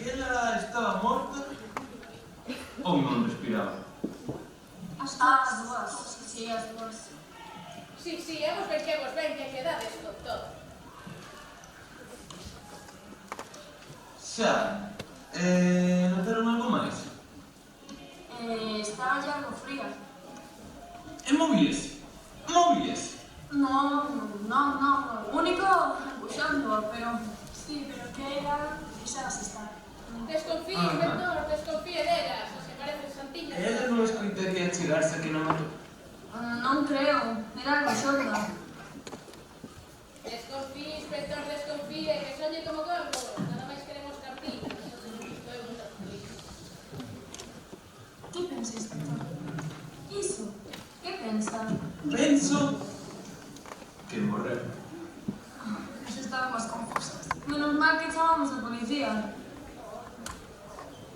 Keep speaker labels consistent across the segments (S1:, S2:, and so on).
S1: Ela estaba morta ou non respiraba?
S2: As dúas. Si, as dúas.
S3: Si, vos ven que quedades con todo.
S1: Xa, notaron algo máis?
S2: Estaba ya algo fría.
S1: E movíese? Movíese?
S2: No. O único empuxando, pero... Sí, pero que era... Quixeras estar.
S3: Desconfíe, inventor, desconfíe delas, as que parecen santiñas.
S1: Ela non escoitaría chegarse aquí no mato.
S2: Non creo. Era algo xorda.
S3: Desconfíe, inspector, desconfíe, que soñe como corvo. Nada máis queremos cartillas.
S2: Que pensa, inspector? Iso? Que pensa?
S1: Penso que morreu.
S2: Nos estábamos confusas. Menos mal que chamamos a policía.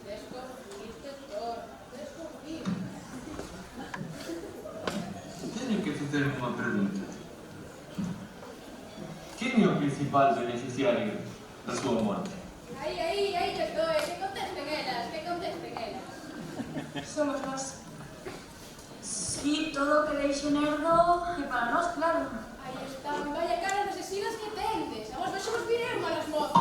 S3: Desconfíe, inspector, desconfíe.
S1: Teño que facerme unha pregunta. Quen é o principal beneficiario da súa morte?
S3: Aí, que estou, que contesten elas.
S2: Somos nós. Sí, todo o que deixe nerdo é para nós, claro.
S3: Aí están, vaya cara de asesinas que tendes. A vos vexemos vir eu malas mozas.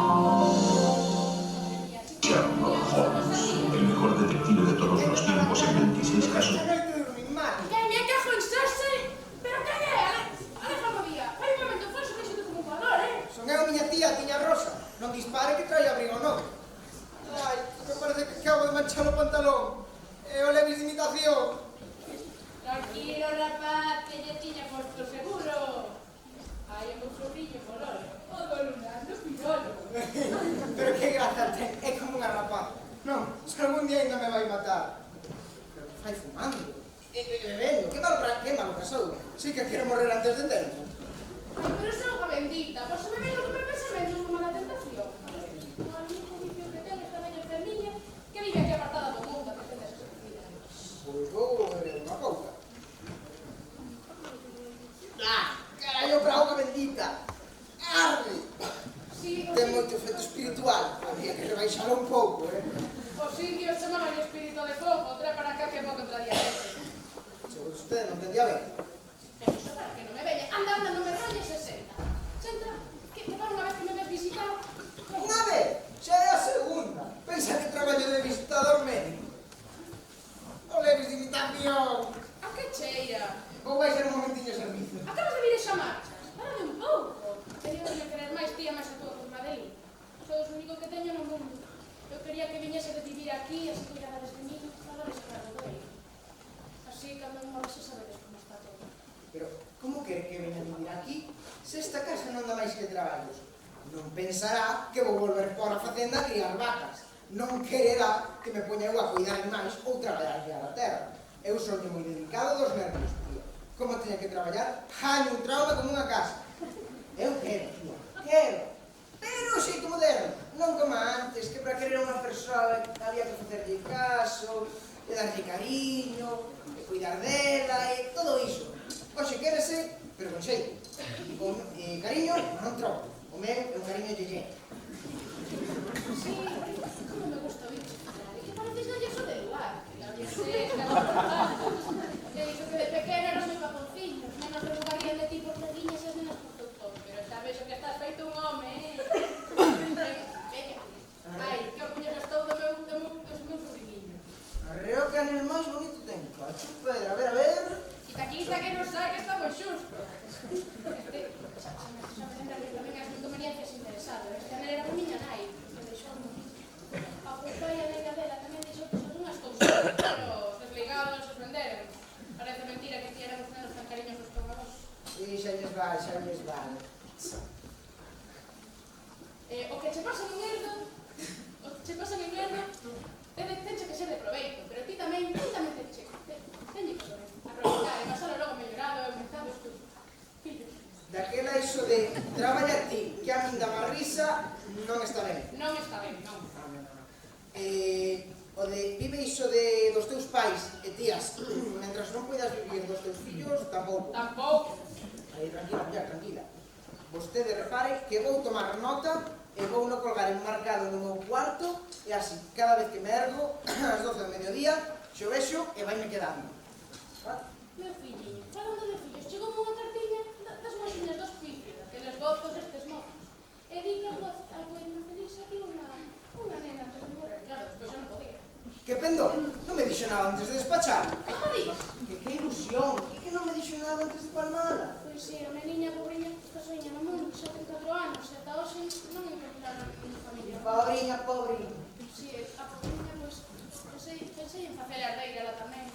S4: Sherlock Holmes, el mejor detective de todos los tiempos en 26 casos.
S3: Que me cajo en sase? Pero que é? Alejandro Díaz, hai un momento falso que xente como un valor,
S5: Son eu, miña tía, tiña Rosa. Non dispare que trae abrigo novo. Ai, me parece que acabo de manchar o pantalón. É o levis de imitación.
S3: Tranquilo, rapaz, que lle tiña posto seguro. Ai, o meu sobrinho color. O volunando pirolo.
S5: Pero que graza ten, é como unha rapaz. Non, se algún día ainda me vai matar. Pero que fai fumando. E bebendo, que malo casou. Si que quero morrer antes de tempo.
S3: Ai, pero esa auga bendita, vos se me ven os pensamentos como na tentación. O único vicio que ten esta bella enfermiña que vive aquí apartada do mundo, que ten esas actividades.
S5: Pois vou beber unha pouca. Carallo, pra auga bendita. Arde.
S3: Sí,
S5: Ten moito efecto espiritual. Había que rebaixalo un pouco,
S3: os indios chamaban o espírito de fogo, trae para acá que vou contra diabetes.
S5: Seguro usted non ten diabetes.
S3: Pero iso para que non me veña. Anda, non me rolles e senta. Senta, que te van unha vez que me ves visitar.
S5: Unha vez? Xa é a segunda. Pensa que traballo de visitador médico. O levis de imitación.
S3: A que cheira?
S5: Ou vai ser un momentiño de servicio?
S3: Acabas de vir esa marcha. Párame un pouco. Quería de querer máis tía, máis a tua curva de lín. Sodes o único que teño no mundo. Eu quería que viñese de vivir aquí, así cuidades de mí, para dar escravo do aí. Así, cando me morres, sabedes como está todo.
S5: Pero, como quere que veña a vivir aquí? Se esta casa non dá máis que traballos. Non pensará que vou volver por a facenda a criar vacas. Non quererá que me poña eu a cuidar animais ou traballar a terra. Eu sou moi delicado dos nervios, tío. Como teña que traballar, jaño un trauma como unha casa. Eu quero, tío, quero. Pero o xeito moderno, non como antes, que para querer unha persoa había que facerlle caso, e darlle cariño, e cuidar dela, e todo iso. Oxe, quérese, pero con xeito. Con cariño non troco. O meu é un cariño yeye.
S3: Sí, como me gusta oír falar. E que pareces galleso de lugar. La seca, que dixo que de pequena eras moi paponciños. Menos preocuparían de ti por neguiñas e nenas por teu todo. Pero esta vez que estás feito un home, Ai, que orgullo estou do meu sobriniño.
S5: Arreo que anel máis bonito ten. Cacho pedra, a ver.
S3: Quita que non sabe que estamos xustos. Xa me lembra que tamén as conveniencias interesado. Este anel era con miña nai, que deixou a puta e a nega dela tamén deixou que son unhas cousas, pero desligados os venderon. Parece mentira que ti éramos nenos tan cariñosos como vos.
S5: E xa lles vale, xa lles vale.
S3: O que che pasa en Erdo, tenche que ser de proveito, pero ti tamén tenche que aproveitar e pasalo logo mellorado e aumentado os tus fillos.
S5: Daquela iso de traballa ti, que a min daba risa, non está ben.
S3: Non está ben, non.
S5: O de vive iso de dos teus pais e tías, mentras non poidas vivir dos teus fillos, tampouco.
S3: Tampouco.
S5: Aí, tranquila. Vostede repare que vou tomar nota e vou no colgar enmarcado no meu cuarto E así, cada vez que me ergo, ás 12 do mediodía, xo vexo e vaime quedando.
S3: Meu filliño, falando de fillos, chegou unha cartiña das máquinas dos pífidos, aqueles gozos estes mozos. E di que algo infeliz aquí unha nena antes de morrer. Claro, despois xa non podía.
S5: Que pendón, non me dixo nada antes de despachar.
S3: Como dis?
S5: Que ilusión, que non me dixo nada antes de palmala.
S3: Pois sí, a meniña pobriña está soña no mundo, xa ten 4 anos, e ata hoxe non encontraron a familia.
S5: Pobrinha, pobrinha.
S3: Sí, a pobriña, pois, pensei en facer a herdeira ela tamén.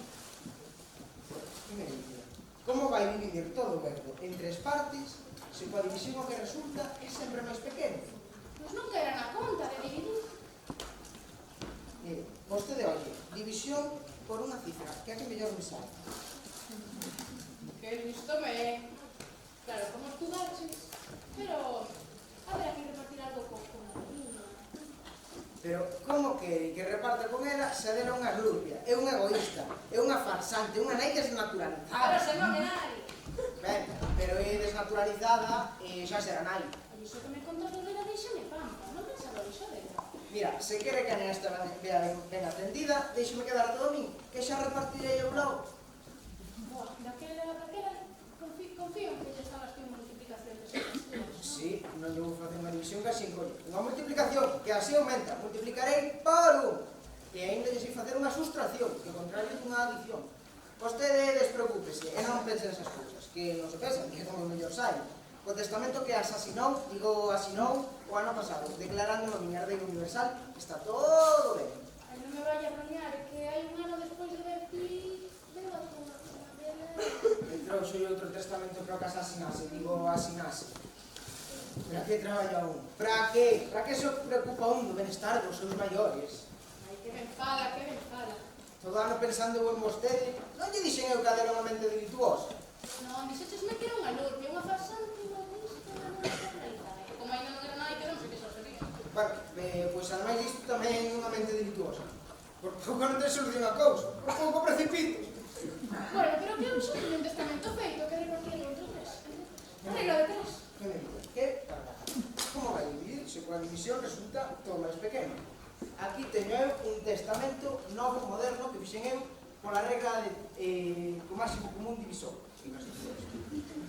S5: Que me dice? Como vai dividir todo o verbo en 3 partes se coa división o que resulta é sempre máis pequeno?
S3: Pois non queran a conta de dividir.
S5: Mire, vostede oye, división por unha cifra, que é a que mellor me sale.
S3: Que listo me... Claro, como estudaches, pero... Habrá que repartir algo con la niña.
S5: Pero como que reparte con ela se dela unha glupia, é unha egoísta, é unha farsante, unha nai
S3: Pero
S5: desnaturalizada.
S3: se non é nai.
S5: Ben, pero é desnaturalizada e xa será nai.
S3: E iso que me contas do dela deixame pampa, non pensaba iso dela.
S5: Mira, se quere que a nena esta ben atendida, deixeme quedar todo a min, que xa repartirei eu logo.
S3: Boa, daquela, confío en que lle sabas que multiplicación de estudos.
S5: Sí, non lle vou facer unha división que así encolle. Unha multiplicación, que así aumenta. Multiplicarei por 1. E ainda lle sei facer unha sustracción, que ao contrario dunha adición. Vostede despreocúpese e non pense nesas cousas, que non se pensan, que é como mellor sai. O testamento que asinou o ano pasado, declarándolo miña herdeira universal, está todo ben.
S3: Ai, non me vaya a rañar, que hai un ano despois de ver ti... Vengo a tomar unha dela...
S5: E trouxo outro testamento para que asinase, digo asinase. Para que traballa un? Para que? Para que se preocupa un do benestar dos seus maiores?
S3: Ai, que ben fala, que ben fala.
S5: Todo ano pensando eu en vostede, non lle dixen eu que a dela unha mente delituosa.
S3: Non, dixetesme que era unha lurpia, unha farsante, unha lista, unha desnaturalizada. E como ainda non era nai, que non sei que xa sería.
S5: Bueno, pois ademais isto tamén é unha mente delituosa. Por pouco non ten solución a cousa, por pouco precipito.
S3: Bueno, pero que eu xa teño un testamento feito que repartir outro 3. A regla de 3.
S5: Que me digo, que? Como vai dividir se coa división resulta todo máis pequeno? Aquí teño eu un testamento novo, moderno, que fixen eu pola regla de co máximo común divisor.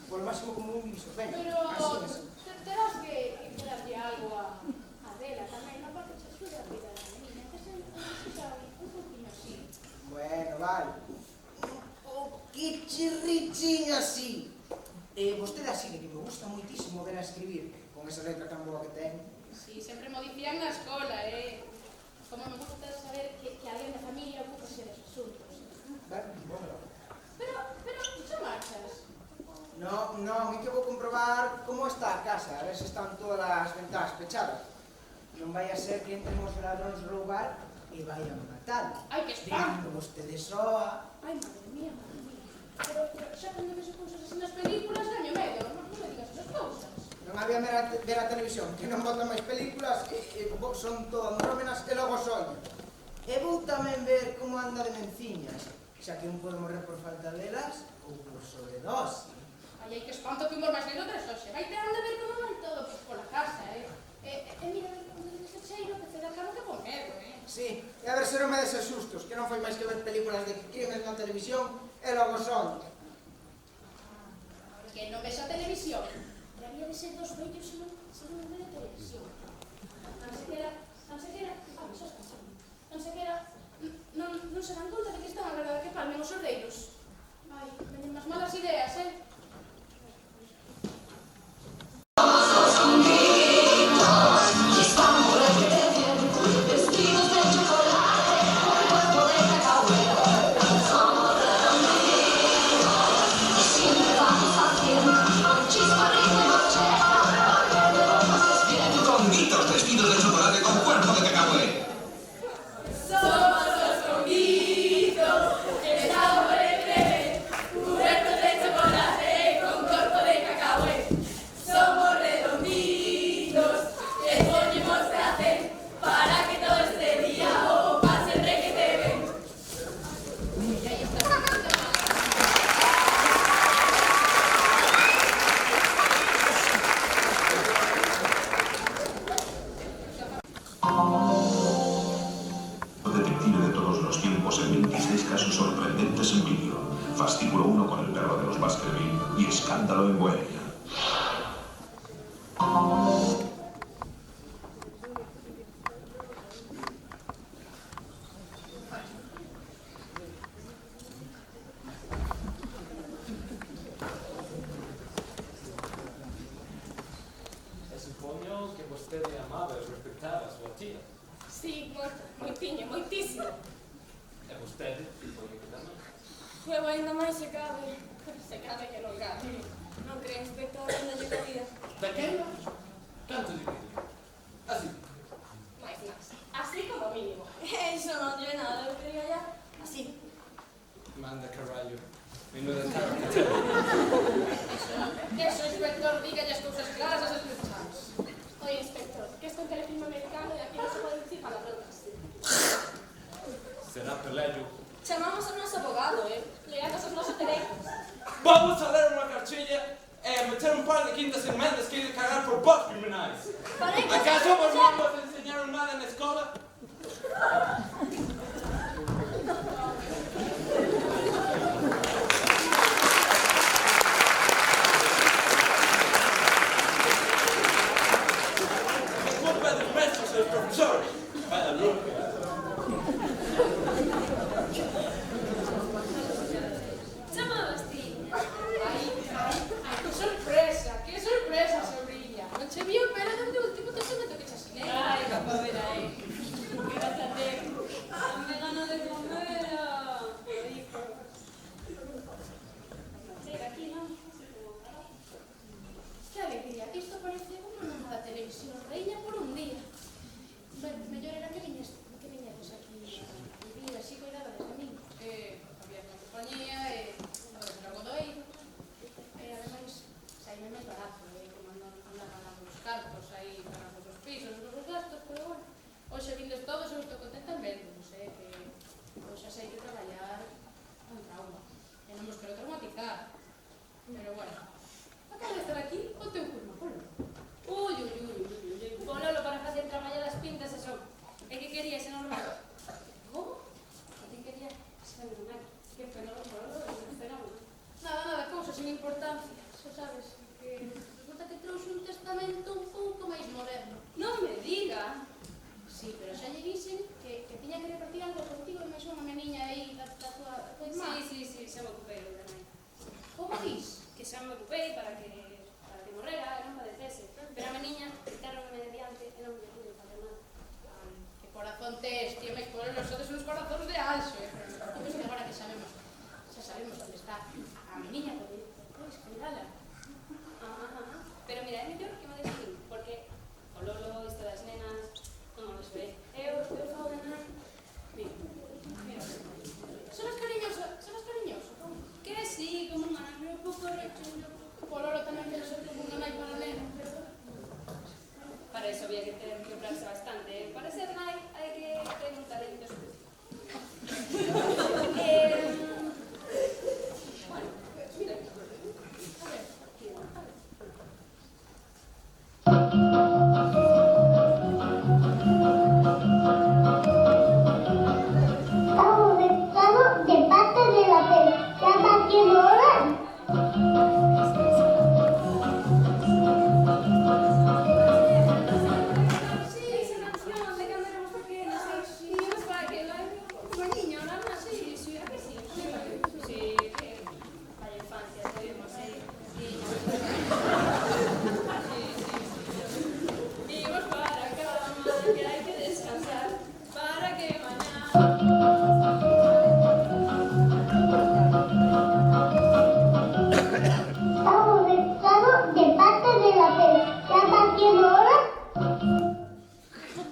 S5: Polo máximo común divisor. Ben,
S3: Pero
S5: así.
S3: terás que darlle algo a dela tamén, non para que se axude a vida da menina, que se necesita un pouquinho así.
S5: Bueno, vale. O que chirrichín así. Vostede así, que me gusta moitísimo ver a escribir, con esa letra tan boa que ten.
S3: Sí, sempre mo dicían na escola, Como me gusta saber que alguén da familia ocúpase dos asuntos.
S5: Ben, bueno.
S3: Pero, xa marchas.
S5: Non, é que vou comprobar como está a casa, a ver se están todas as ventanas pechadas. Non vai a ser que entren os ladróns roubar e vayan a matar.
S3: Ai, que espanto!
S5: Dentro vostede soa.
S3: Ai, madre mía, madre mía. Pero xa cando ves cousas así nas películas, daño medo, non me digas esas cousas.
S5: Non había ver a televisión, que non botan máis películas, son todas nómenas e logo soñan. E vou tamén ver como anda de menciñas, xa que un pode morrer por falta delas ou por sobredose.
S3: Ai, que espanto que humor máis negro tres hoxe. Vai ter de ver como vai todo pola casa, mira, ese cheiro que te dá caro que con medo,
S5: Sí, e a ver se non me des sustos, que non foi máis que ver películas de crimes na televisión e logo soñan.
S3: Que non ves a televisión. Había de ser dos vellos se non ve a televisión. Tan sequera, non se dan conta de que están a verdade que palmen os ordeiros. Ai, veñen máis malas ideas,
S4: Con mitos vestidos de chocolate con Fascículo 1 con el perro de los Baskerville y Escándalo en Bohemia.
S1: Supoño que vostede amaba e respectaba a súa tía.
S3: Sí, moitiño, moitísimo.
S1: E vostede, supoño que tamén.
S3: Eu ainda máis se cabe que non cabe. Non cree, inspector, onde lle cabía.
S1: Daquela? Canto dividido? Así.
S3: Mais nas. Así como mínimo.
S2: Eso non lle nada, eu quería ya así.
S1: Manda carallo. Menuda cara que ten.
S3: Eso, inspector, dígalle as cousas claras aos escuchados. Oye, inspector, que esto é un telefilme americano e aquí non se pode dicir palabrotas.
S1: Será pelello.
S2: Chamamos ao noso abogado,
S3: Leamos os nosos dereitos.
S1: Vamos a ler unha cartilla e meter un par de quintas enmendas que ir a cagar por voz criminais. ¿Acaso vos non vos enseñaron nada na escola? Culpa dos maestros e dos profesores. Vaya loca.
S3: Chamabas ti. Ai, que sorpresa, sobrilla. Non che vi o pelo do último testamento que che asinei.
S2: Ai, capovera, Grátate. Me gano de comer.
S3: Chega aquí, non? Que alegría. Isto parece unha nova da televisión. Reíña por un día. Mellor era que viñedes aquí a vivir, así cuidabades de min. Había unha compañía e logo doido. E ademais, saíme máis barato, como andaban os cartos aí para os pisos, os gastos, pero bueno. Hoxe vindes todos, eu estou contenta en verlo, non sei, que hoxe sei que traballar un trauma. E non vos quero traumatizar. Pero bueno, acaba de estar aquí o teu curma, Polo. Ui, Pololo para facer traballar as pintas e son. E que quería ser normal? Como? Que ti quería ser normal? Que fenómeno, Pololo, un fenómeno. Nada, cousas sin importancia, xa sabes, que resulta que trouxe un testamento un pouco máis moderno.
S2: Non me diga.
S3: Sí, pero xa lle dixen que tiña que repartir algo contigo e máis unha meniña aí da tua irmá.
S2: Sí, xa me ocupei, nai.
S3: Como dis?
S2: Que xa me ocupei para que morrera e non padecese. Pero a meniña quitaronme de diante e non me pude facer nada.
S3: Que corazón tes, tío, máis por nosotros uns corazones de anxo, Pois que agora que sabemos, xa sabemos onde está a meniña, podes cuidala.
S2: Pero mira, é mellor que me decidín, porque o Lolo, isto das nenas, non o desve. Eu fago de nai. Mira.
S3: Sonas cariñoso, como?
S2: Que sí, como unha nai, un pouco rechulo.
S3: O Lolo tamén quero ser como unha nai para nena,
S2: Para eso había que comprarse bastante. Para ser nai hai que ter un talento especial. Bueno, mira. A ver.
S6: De parte de la pelota que mola.
S2: Sí, esa canción de cuando éramos pequeños, sí, íbamos para que un niño, ¿no? Sí, ¿a que sí? Sí, vaya infancia, tuvimos, sí. Íbamos para cama, que hay que descansar, para que mañana...
S6: De parte de la pelota que mola.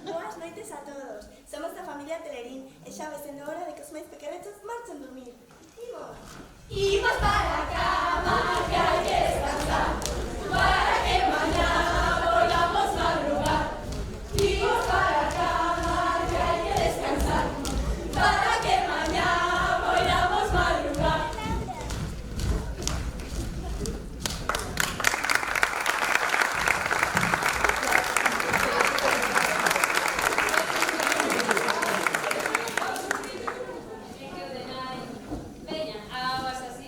S7: Boas noites a todos. Somos da familia Telerín e xa vai sendo hora de que os máis pequenetos marchen dormir. Imos.
S2: Imos para a cama, que hay que descansar, para que mañana volvamos a madrugar. Imos para a cama, que hay que descansar, para que mañana volvamos a madrugar. Veña, aguas así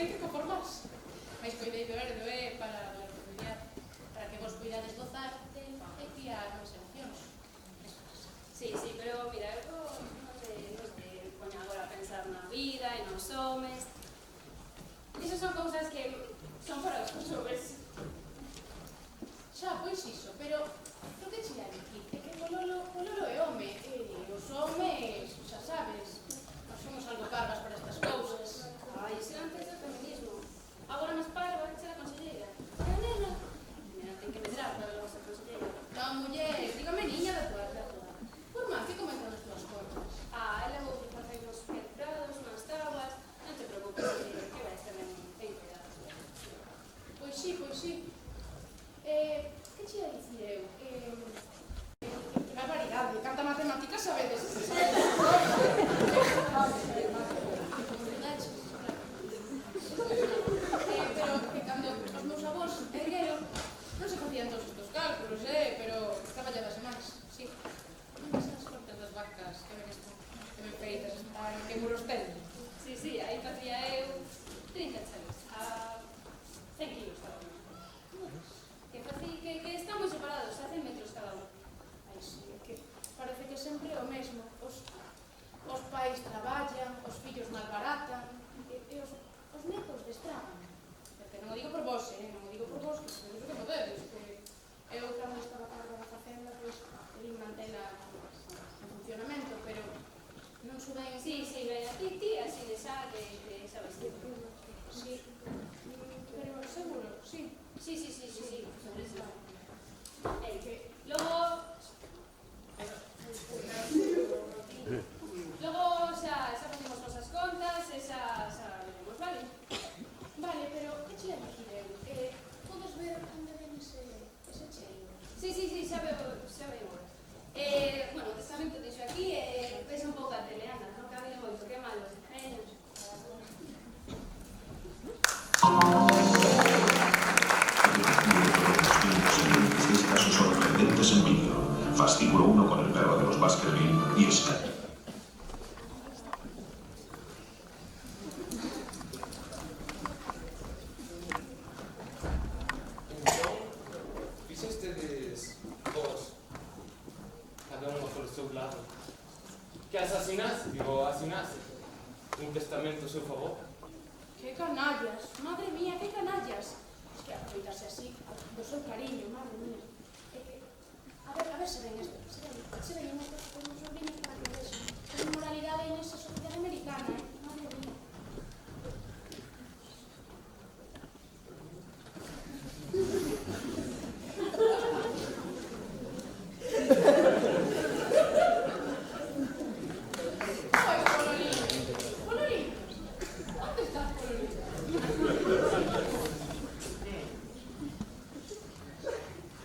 S3: hai que conformarse. Mais coidei do herdo para que vos cuidades do arte e criar as emocións.
S2: Sí, pero mira, eu non te poño agora a pensar na vida e nos homes. Iso son cousas que son para os homes.
S3: Xa, pois iso, pero o que che hai aquí? É que o Lolo é home, e os homes, xa sabes, nós somos algo parvas para estas cousas.
S2: Ai, iso antes do feminismo. Agora máis parva que será conselleira. E a nena? Mira, ten que medrar para logo ser conselleira.
S3: Non, muller, dígame niña da tua. Por má, que comentan as tuas cousas?
S2: Ela vou facer uns petrados, unhas tabas. Non te preocupes, que vais ter ben cuidado.
S3: Pois sí. Que che ia dicir eu? Que barbaridade, canta matemática sabedes. Pero que cando os meus avós ergueron, non se facían todos estos cálculos, pero traballadas máis, sí. Non ves as cortes das vacas, que ben feitas están, que muros ten.
S2: Sí, aí facía eu 30 chaves, a 100 kilos cada unha. Que están moi separados, a 100 metros cada unha.
S3: Ai, sí, é que parece que sempre é o mesmo. Os pais traballan, os fillos malbaratan, e os netos destraban. Porque non o digo por vos, non o digo por vos, que seguro que podedes, que eu cando estaba a cargo da facenda, pois, querín mantela en funcionamento, pero non suben...
S2: Sí, ben, a ti así de xa, que xa vestir.
S3: Sí, pero seguro, sí.
S2: Sí, sobre eso. Que logo xa facemos nosas contas e xa veremos, vale?
S3: Vale, pero que che dicir eu? Podes ver onde ven ese cheiro?
S2: Sí, xa veo. Bueno, o testamento deixo aquí e pesa un pouco a tele, anda, non cabe moito, que malo.
S4: Casos sorprendentes en vídeo. Fascículo 1 con el perro de los Baskerville y Sky.
S1: Entón, fixestedes vos cada unha por seu lado que asasinase un testamento a seu favor.
S3: Que canallas, madre mía, que canallas. Es que aproveitarse así do seu cariño, madre mía. A ver se ven esto, se ven estos con os sobrinos para que vexan. Que moralidade en esa sociedade americana, madre mía. Oi, Pololín, onde estás, Pololín?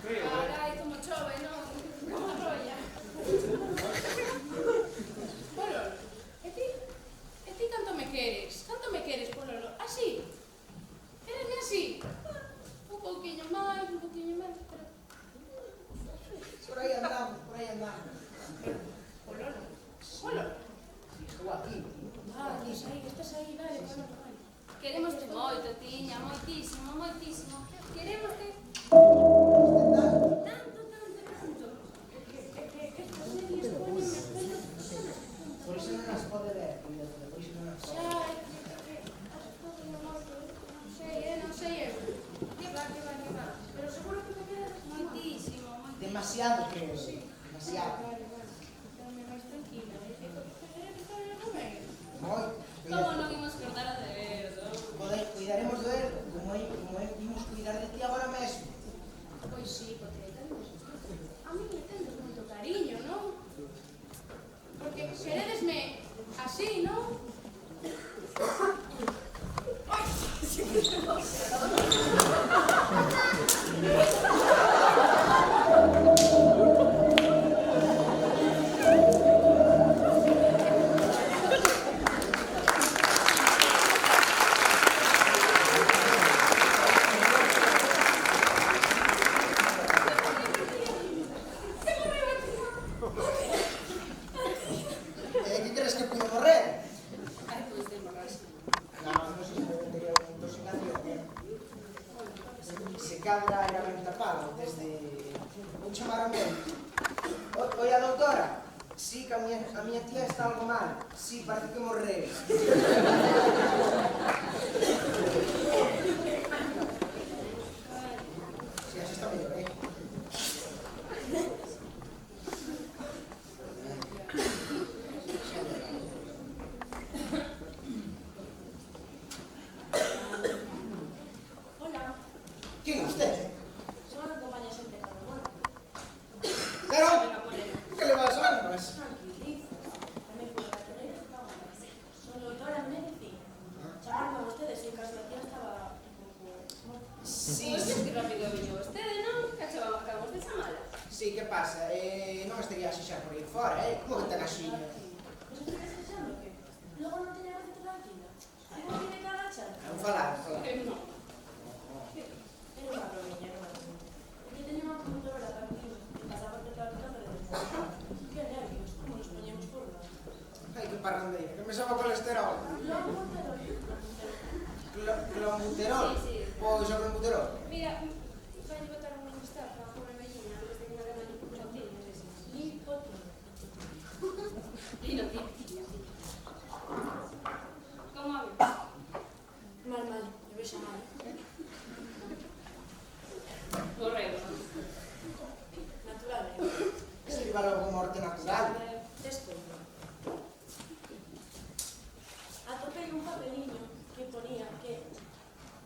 S3: Carai, como chove, non? Como arrolla. Pololo, e ti canto me queres? Canto me queres, Pololo? Así? Eresme así? Un pouquiño máis, pero...
S5: Por aí andamos.
S3: Pololo.
S5: Estou aquí.
S3: Estás aí, vale.
S2: Queremos te moito, tiña, moitísimo. Queremos te tanto.
S3: Estas series ponen as pelos...
S5: Por iso non as pode ver, por iso non as pode
S3: Xa,
S5: ver.
S3: non sei eu. Que va. Pero seguro que me quedas
S2: moitísimo.
S5: Demasiado, creo. Demasiado.
S3: Vale. Dame máis tranquila.
S5: Moi.
S2: Como non imos cortar o dedo?
S5: Cuidaremos do erro, como imos cuidar de ti agora mesmo.
S3: Pois sí, porque a mí me tendes moito cariño, non? Porque queredesme así, non? Ai!
S5: cadra era ben tapado, desde... Vou chamar a médico. Oi, a doutora? Sí, que a miña tía está algo mal. Sí, parece que morreu. Sí, así está mellor,
S7: Hola,
S5: Quen é usted?
S7: son a compañía xente Carmona.
S5: Pero, que le vas a almas?
S7: Tranquiliza. Tamén por la carrera estaba máis. Son doutora en medicina. Chamaron a vostedes e en caso de que estaba un pouco...
S5: Sí,
S3: Pois
S5: sí.
S3: que rápido viño vostede, non? Que acabamos de chamala.
S5: Sí, que pasa? Non estaría así xa por aí fora, Como que ten así?
S7: Mas usted está achando que logo non teña receta da quina? Como tiene que agachar?
S5: Non falar, falar.
S3: Que non.
S7: Era unha bromiña, era unha bromiña. Eu teña unha computadora para mí e pasaba por práctica para desmontar. Que nervios, como nos poñemos por lá.
S5: Ai, que parrandeira, que me soba colesterol.
S7: Logo montaron.
S5: Clombuterol?
S3: Sí, sí.
S5: Pois o clombuterol.
S3: Mira, vai botar un listar para a pobre vellina antes de que me den a lipotina deses.
S7: Lipotina.
S3: Linotina. Como a ver?
S7: Mal, eu vexo mal.
S3: Correo.
S7: Natural,
S5: Escriba logo morte natural.
S7: Desculpa. Atopei un papeliño que ponía que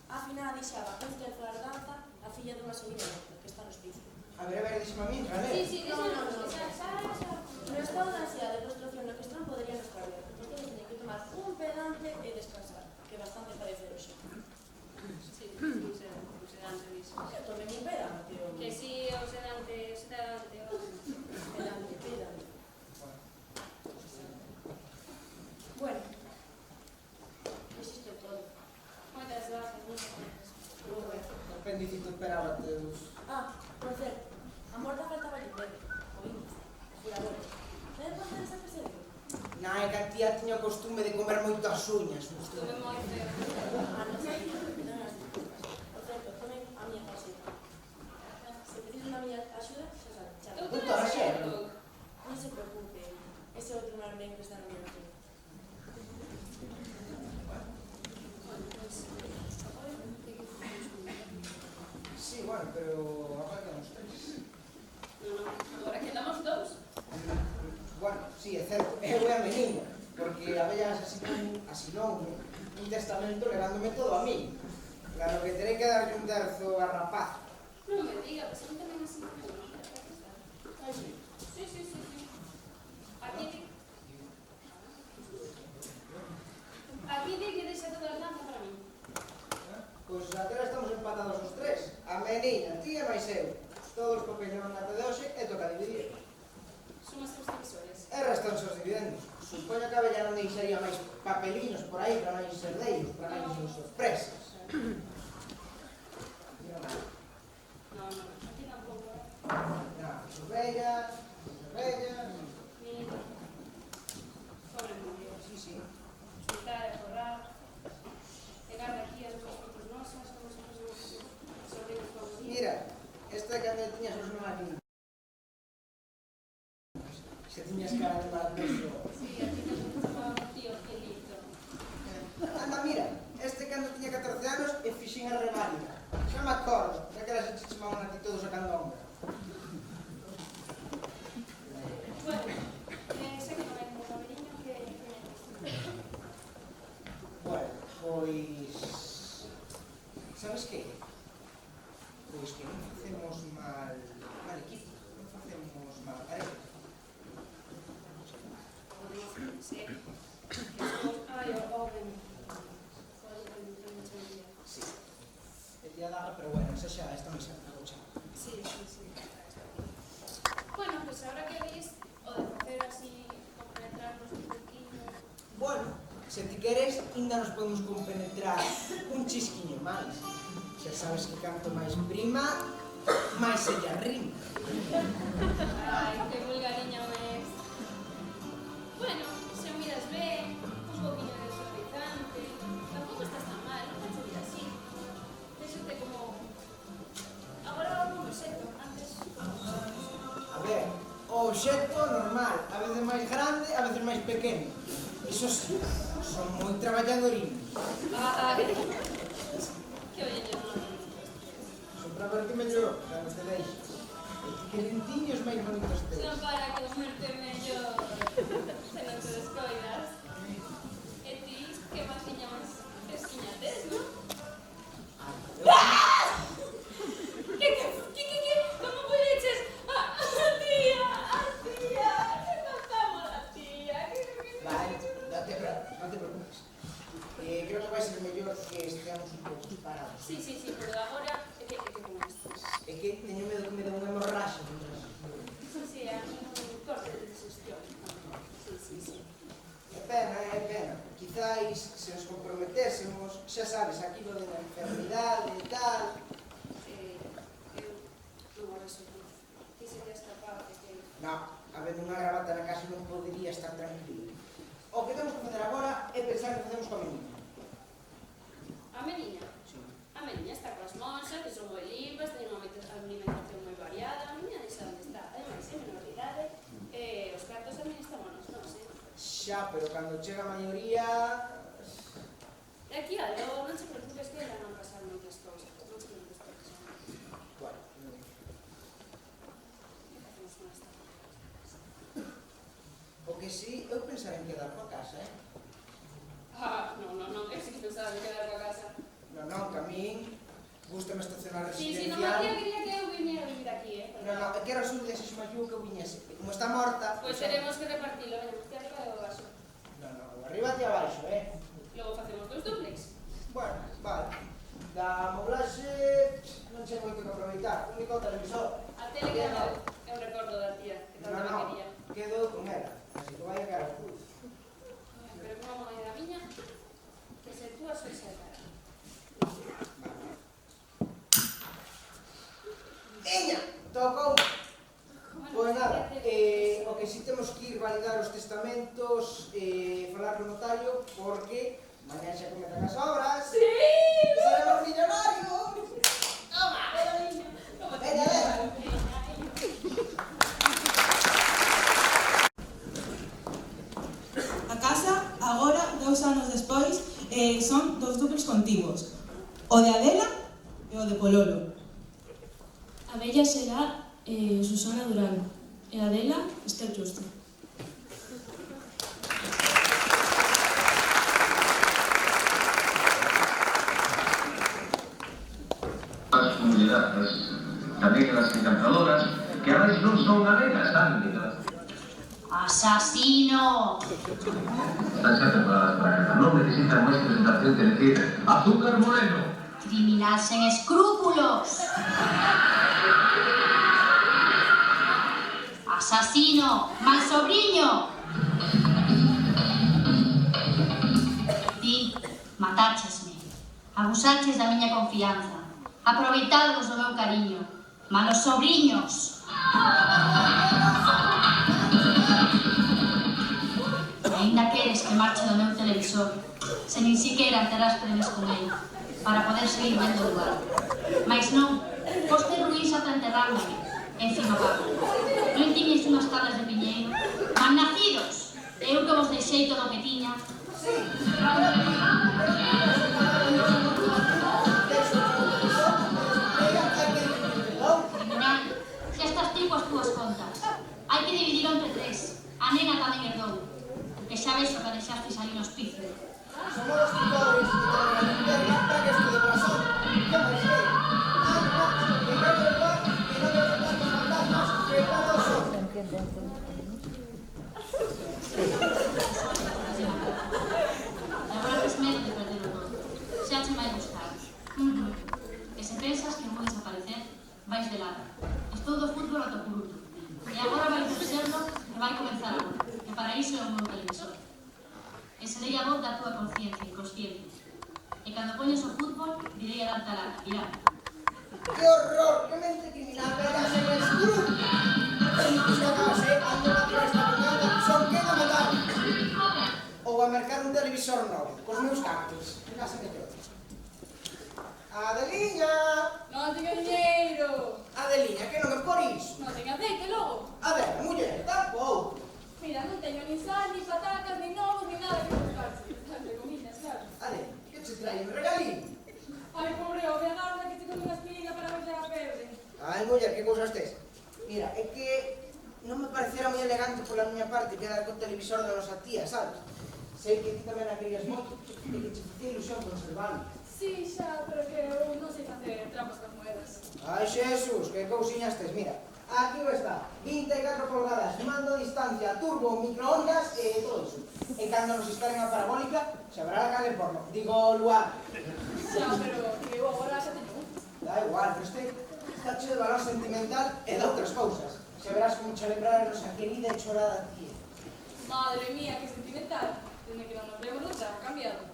S7: a final deixaba un terzo da herdanza a filla dunha sobrina que está no hospicio.
S5: A ver, díxeme a min,
S3: Sí,
S5: Rane.
S3: sí,
S7: No, no, no.
S3: xa.
S7: No estado de ansiedade de construcción no que están podrían estar bien. Porque tienen que tomar un pedante e descansar, que bastante parece hoxe.
S3: Sí, un sedante diso.
S7: Que tomen un pedante, o...
S3: Que si o sedante,
S7: Pedante. Bueno, isto é todo.
S3: Moitas grazas, moitas grazas.
S7: Moi ben.
S5: O apendicito esperaba teus.
S7: Ah, por certo, a morta faltaba de pelo, o índice, furadores. Debe pasar esa pesadilla?
S5: Na, é que a tía tiña o costume de comer moito as uñas.
S3: Estuve moi feo.
S7: Ah, non sabía, non as disculpas. Por certo, tomen a miña tarxeta. Se precisan da miña axuda, xa saben, chao.
S5: Doutora, xa.
S7: Non se preocupe, ese outro marmén que está na miña máquina.
S5: Sí, bueno, pero agora quedamos tres.
S3: Agora quedamos dous.
S5: Bueno, sí, é certo, eu e a meniña, porque a bella asinoume un testamento levándome todo a mí. Claro que terei que darlle un terzo a rapaz.
S3: Non me diga, pues non tamén así.
S5: Ai, sí.
S3: Sí, sí, sí, sí. Aquí di que deixa toda a herdanza para mí.
S5: Pois agora estamos empatados os tres. A meniña, tía e máis eu. Todos os papeis levan ata de hoxe e toca dividir.
S3: Son as teus divisores.
S5: E restan os dividendos. Supoño que a bella non deixaría máis papeliños por aí para máis herdeiros, para máis sorpresas.
S3: No, aquí tampouco.
S5: Bella.
S3: Mira. Pobre muller.
S5: Sí, sí.
S3: Juntar e forrar. Pegar de aquí as dúas fotos nosas, como se fosemos sobrinos favoritos.
S5: Mira, esta é cando tiñas os máquinas. Se tiñas cara de maravilloso.
S3: Sí, aquí nos chamamos tío Celito.
S5: Anda, mira, este cando tiña 14 anos e fixen a reválida. Xa me acordo, xa que eras se chamaban aquí todos a candonga.
S3: Bueno, sei que non hai como caberiño que
S5: Bueno, pois... Sabes que? Pois que non facemos mal equipo, non facemos mal pareja.
S3: sí. Ai, o ben.
S5: Sí. E tía daga, pero bueno, xa esta me sempre vou chamar.
S3: Sí, sí, sí. Bueno, pues ahora que veis, o de facer así, compenetrarnos un poquinho.
S5: Bueno, se ti queres, ainda nos podemos compenetrar un chisquiño máis. Xa sabes que canto máis prima, máis ella rima.
S3: Ai, que vulgariño es. Bueno, se o miras ben, un poquinho de suavizante, tampouco estás tan mal, non vas a ir así. Déxate como
S5: obxecto normal, a veces máis grande, a veces máis pequeno. Iso sí, son moi traballadorinos.
S7: Que oye,
S5: Son para ver que mellor, xa non te deixo. Que dentiños máis bonitos teus.
S7: non para que dormirte mellor, se non te descoidas. E ti, que pasiña máis fresquiña tes, non? Como puideches? Tía, que matamos a tía.
S5: Vale, non te preocupes. Creo que vai ser mellor que esteamos un pouco separados.
S7: Sí, pero agora é que con estos.
S5: É que teño medo que me dé unha hemorraxa.
S7: Sí, é un corte de digestión. Sí.
S5: É pena. Quizáis, se nos comprometésemos, xa sabes, aquí lo de la enfermidade e tal.
S7: Eu non resolví. Ti serías capaz de que...
S5: No, habendo unha gravata na casa non podería estar tranquilo. O que temos que facer agora é pensar que facemos coa menina.
S7: A meniña?
S5: Sí.
S7: A meniña está coas monxas, que son moi limpas, teñen unha alimentación moi variada. A meniña deixa onde está. Ademais, é menoridade. Os cartos administrámonos, non sei.
S5: Xa, pero cando chega a maioría...
S7: E aquí, algo, non se preocupes que ainda non pasan moitas cousas. Non se preocupes.
S5: Bueno,
S7: Que facemos con esta?
S5: o que sí, eu pensaba en quedar coa casa,
S7: Non, eu sí que pensaba en quedar coa casa.
S5: Non, que a min gústame estacionar
S7: Sí,
S5: residencial.
S7: non, María quería que eu viniera a vivir aquí,
S5: Non, é que era súbida se ximagíu que eu viñese. Como está morta...
S7: Pois teremos que repartilo, veña, ti arriba e o abaixo.
S5: Non, o arriba e abaixo,
S7: Logo facemos dos duplex.
S5: Bueno, vale. Da moblaxe non sei moito que aproveitar. O único televisor.
S7: A tele que é un recordo da tía, que tanto me quería.
S5: Quedo con ela. Así que vai a cara ao culo.
S7: Pero como é da miña, que se tú a sois a cara.
S5: Veña, tocou. Pois nada, o que si temos que ir validar os testamentos, falar co notario, porque mañá xa comezan as obras.
S7: Sí!
S5: Seremos millonarios! Toma! Veña, veña!
S8: A casa, agora, 2 anos despois, son 2 duples contiguos. O de Adela e o de Pololo.
S9: A bella será Susana Durán e a Adela Esther Justo.
S10: As comunidades, tamén as encantadoras, que a veces non son galegas, saben?
S2: ¡Asesino!
S10: Están xa preparadas para que non necesitan máis presentación que decir Azúcar Moreno.
S2: Criminal sen escrúpulos. Asesino, mal sobriño. Ti, matáchesme. Abusaches da miña confianza. Aproveitadvos do meu cariño. Malos sobriños. Ainda queres que marche do meu televisor, se nin siquiera terás premios con ele, para poder seguir vendo o lugar. Mais non, foste ruís ata enterrarme, encima pago. Non tiñes unhas tablas de piñeiro, malnacidos, e eu que vos deixei todo o que tiña. Criminal, xa estás ti coas túas contas. Hai que dividirlo entre 3. A nena tamén herdou. Que xa ves o que deixastes ali no hospicio.
S5: Somos los tutores y la limpieza para que esto de corazón. ¿Qué más hay? Que no te lo que no te lo los fantasmas, que todos son.
S2: Agora tes medo de perder o todo. Xa che vai gustar. Que se pensas que vou desaparecer, vais de lado. Estou do fútbol a Tocuruto. E agora vai serlo e vai comenzar agora. Que para iso é o meu televisor. E serei a voz da tua conciencia inconsciente. E cando poñes o fútbol, direi a darte a lata, mirá.
S5: ¡Qué horror! ¡Qué mente criminal! ¡Venga, se me escuro! Si acabas, ando a tirar esta mañana, son que no matar. Ou a mercar un televisor novo, cos meus cartos. Venga, se me quedo. Adeliña!
S7: Non teño dinheiro.
S5: Adeliña, que non é por iso?
S7: Non teño aceite logo.
S5: A ver, muller, dá regalín.
S7: Ai, pobre, o de agarda que te come unha espiriga para ver a verde.
S5: Ai, muller, que cousas tes? Mira, é que non me parecera moi elegante pola miña parte quedar co televisor da nosa tía, sabes? Sei que ti tamén a querías moito e que te facía ilusión conservalo.
S7: Sí, xa, pero que eu non sei facer trampas con moedas.
S5: Ai, Xesús, que cousiñas tes, mira. Aquí está, 24 pulgadas, mando a distancia, turbo, microondas e todo iso. E cando nos instalen a parabólica, xa verá a canle porno. Digo, luar.
S7: Xa, pero que eu agora xa teño un.
S5: Da igual, pero este está cheo de valor sentimental e de outras cousas. Xa verás como che lembrar a nosa querida e chorada tía.
S7: Madre mía, que sentimental. Desde que non nos vemos non xa ha cambiado.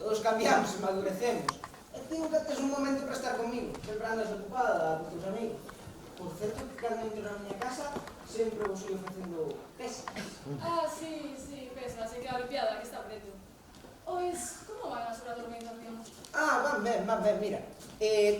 S5: Todos cambiamos e madurecemos. E ti nunca tes un momento para estar comigo. Sempre andas ocupada con tus amigos. Por certo que cando entro na miña casa sempre vos sigo facendo pesas.
S7: Ah, sí, pesa, se queda limpiada, que está preto. Pois, como van as horas de organización?
S5: Ah, van ben, mira.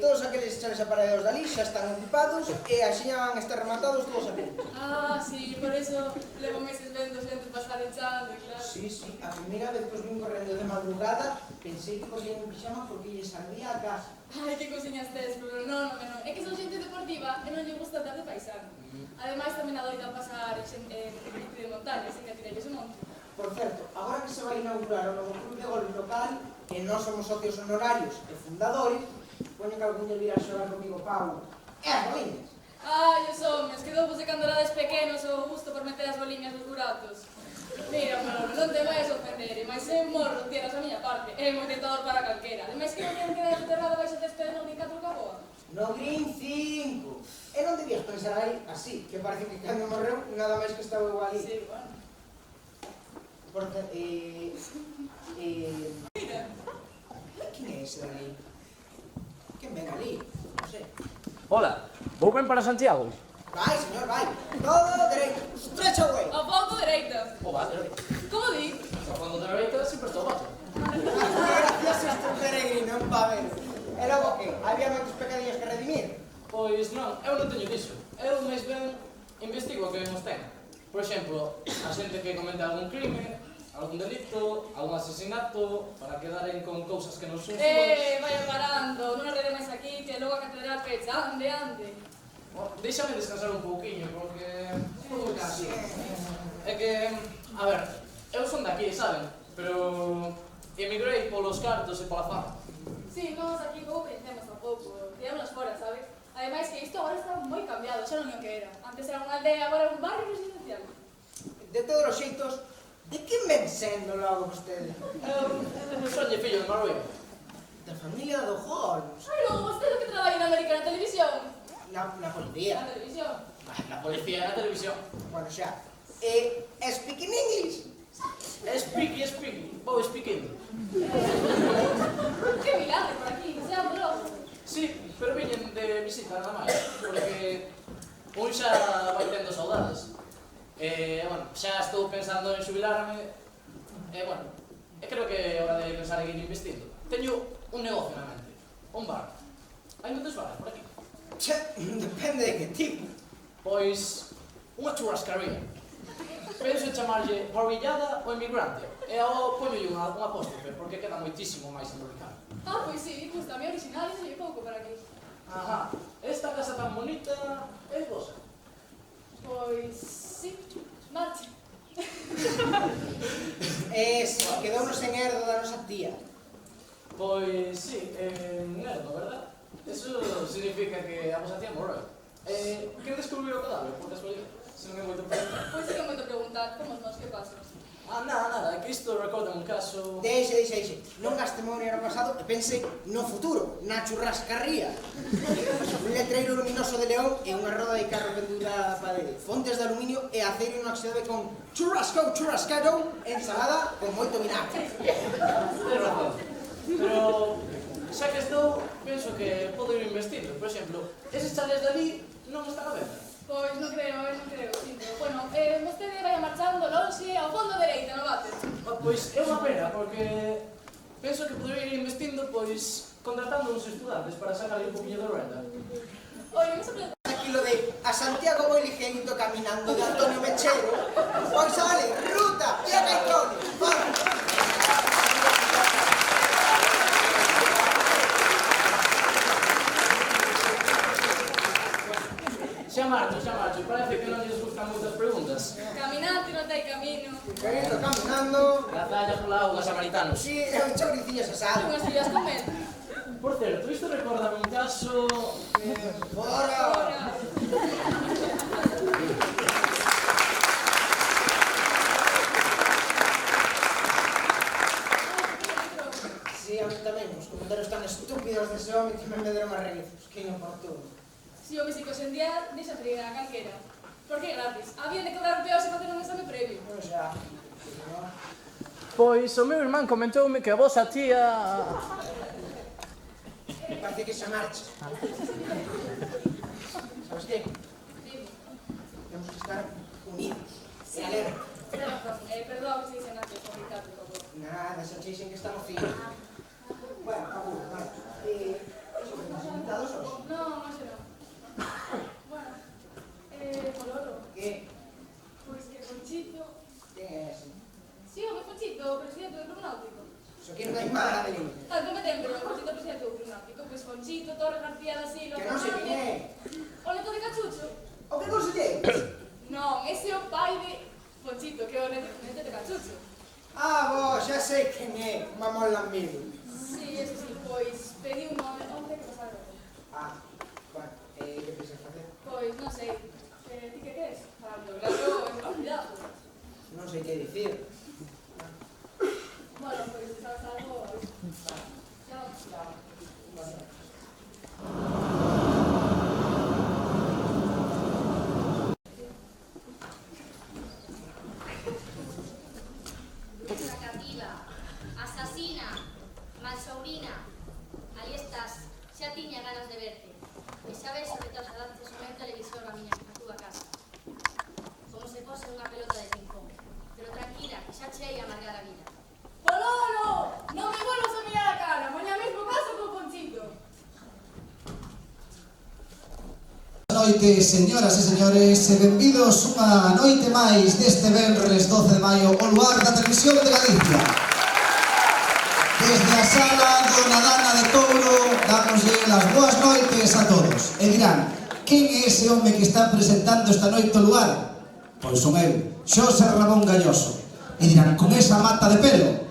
S5: Todos aqueles chales aparellos dali xa están ocupados e axiña van estar rematados todos aqueles.
S7: Ah, sí, por eso levo meses vendo xente pasar echando, claro.
S5: Sí, a primeira vez que os vim correndo de madrugada pensei que cosían en pijama porque lle salía a casa.
S7: Ai, que cosiñas tes, pero non. É que son xente deportiva e non lle gusta andar de paisano. Ademais, tamén adoitan pasar de montaña, sen que tirellos o monte.
S5: Por certo, agora que se vai inaugurar o novo club de golf local e nós somos socios honorarios e fundadores, poño que algún lle vir a xogar comigo Pau e as boliñas.
S7: Ai, os homes, que douvos de cando erades pequenos o gusto por meter as boliñas nos buratos. Mira, Manolo, non te vais a ofender, mas é morro, tienes a miña parte. É moi tentador para calquera. Ademais que non ten que dar enterrado baixo deste no Green 4 Caboa.
S5: No Green 5. E non debías pensar aí así, que parece que cando morreu nada máis que estaba eu ali.
S7: Sí, bueno.
S5: Por certo,
S7: Mira.
S5: Quen é ese dali? Quen ven ali? Non sei.
S11: Hola, vou ben para Santiago?
S5: Vai, señor, vai. Todo dereito. Stretch away.
S7: A fondo dereita.
S11: O vale.
S7: Como di?
S11: A fondo dereita sempre estou baixo.
S5: Gracias a este peregrino en Pavero. E logo que? Había moitos pecadillos que redimir?
S11: Pois non, eu non teño diso. Eu máis ben investigo o que nos ten. Por exemplo, a xente que comete algún crime, algún delito, algún asesinato, para quedaren con cousas que non son súas.
S7: Vaya parando, non arrede máis aquí, que logo a catedral pecha. Ande.
S11: Déxame descansar un pouquiño, porque estou moi cansado. É que, a ver, eu son daqui, saben? Pero emigrei polos cartos e pola fama.
S7: Sí, nós aquí pouco coñecemos tampouco, criámonos fora, sabes? Ademais que isto agora está moi cambiado, xa non é o que era. Antes era unha aldea, agora é un barrio residencial.
S5: De todos os xeitos, de que ven sendo logo vostede?
S11: Son fillo de Marruecos.
S5: Da familia do Holmes.
S7: Ai, non, vostede que traballa na Americana Televisión.
S5: Na policía.
S7: Na televisión.
S11: Na policía e na televisión.
S5: Bueno, xa. Speak in English?
S11: Speak. Vou speaking.
S7: Que milagre por aquí, que sea amoroso.
S11: Sí, pero viñen de visita nada máis, porque un xa vai tendo saudades. Bueno, xa estou pensando en xubilarme, bueno, creo que é hora de pensar en ir investindo. Teño un negocio na mente, un bar. Hai moitos bares por aquí.
S5: Che, depende de que tipo.
S11: Pois, unha churrascaría. Penso en chamarlle Parrillada ou Emigrante. E ao poñolle unha apóstrofe, porque queda moitísimo máis americano.
S7: Ah, pois sí, gusta, mi original, e pouco para aquí.
S11: Ajá, esta casa tan bonita é vosa.
S7: Pois sí, marche.
S5: Sí, quedounos en herdo da nosa tía.
S11: Pois sí, nerdo, verdad? Eso significa que a vosa tía morreu. Quen descubriu o cadáver, por casualidade? Se non é moito preguntar.
S7: Pois sí que é moito preguntar, como nós, que pasa?
S11: Nada, que isto recorda un caso...
S5: Deixe. Non gaste memoria no pasado e pense no futuro, na churrascarría. Un letreiro luminoso de León e unha roda de carro pendurada na parede. Fontes de aluminio e aceiro inoxidable con churrascado, ensalada con moito vinagre.
S11: Tens razón. Pero, xa que estou, penso que podo ir investindo. Por exemplo, eses chales de ali non están a venda.
S7: Pois non creo, sinto. Bueno, vostede vai marchando lonxe ao fondo dereita, no váter.
S11: Pois é unha pena, porque penso que podería ir investindo, pois, contratando uns estudantes para sacarle un poquinho de renda.
S7: Oye, me sorprende.
S5: Aquilo de a Santiago voy ligerito caminando de Antonio Mechero. Pois sale, ruta, e a Caicone, vamos.
S11: marcho. Parece que non lles gustan moitas preguntas.
S7: Caminante non hai camino.
S5: Querido, caminando.
S11: La talla pola auga samaritanos.
S5: Sí, é un choricillas asado.
S7: Unhas fillas comer.
S11: Por certo, isto recorda un caso...
S5: Fora! Sí, a mí tamén, os comentarios tan estúpidos dese home que me deron a reguizos. Que inoportuno.
S7: Si o físico sen día, deixa freír a calquera. Porque é gratis. Había de cobrar peor se facer un exame previo.
S5: Pois xa.
S11: Pois o meu irmán comentoume que a vosa tía...
S5: Parece que xa marcha. Sabes que? Temos que estar unidos. E alerta.
S7: Perdón, se dicen antes, por Ricardo, por favor.
S5: Nada, xa che dixen que está no fin. Bueno, acabou, vale. ¿Estamos invitados hoxe?
S7: No, máis non. Bueno, Pololo.
S5: Que?
S7: Pois que Conchito...
S5: Quen é ese?
S7: Si, o Conchito, o presidente do Club Náutico.
S5: Só que non hai máis de límite.
S7: Non me ten, pero o Conchito presidente do Club Náutico. Pois Conchito, Torres García da Silva...
S5: Que non sei quen é.
S7: O neto de Cachucho.
S5: O que conselleiro?
S7: Non, ese é o pai de Conchito, que é o neto de Cachucho.
S5: Ah, bo, xa sei quen é. Mamón Lambido.
S7: Si, ese sí, pois pediu un hombre que pasara.
S5: Ah, bueno, que pensas facer?
S7: Pois, non sei. Ti que queres? Claro, é un cuidado.
S5: Non sei que dicir.
S7: Bueno, pois, se sabes algo... Xa.
S5: Bueno.
S2: Sacativa, asasina, malsobrina, ali estás, xa tiña ganas de verte. E xa ves sobre todas as danzas o meu televisor na túa casa. Como se fose unha pelota de ping-pong. Pero tranquila, que xa chei a amargar a vida.
S7: Pololo! Non me vuelvas a mirar a cara, mañá mesmo paso con Conchito.
S12: Boa noite, señoras e señores, e benvidos unha noite máis deste venres 12 de maio ao lugar da Televisión de Galicia. Desde a sala Dona Dana de Touro, dámoslle as boas noites a todos. E dirán, quen é ese home que está presentando esta noite ao lugar? Pois son eu, Xosé Ramón Galloso. E dirán, con esa mata de pelo?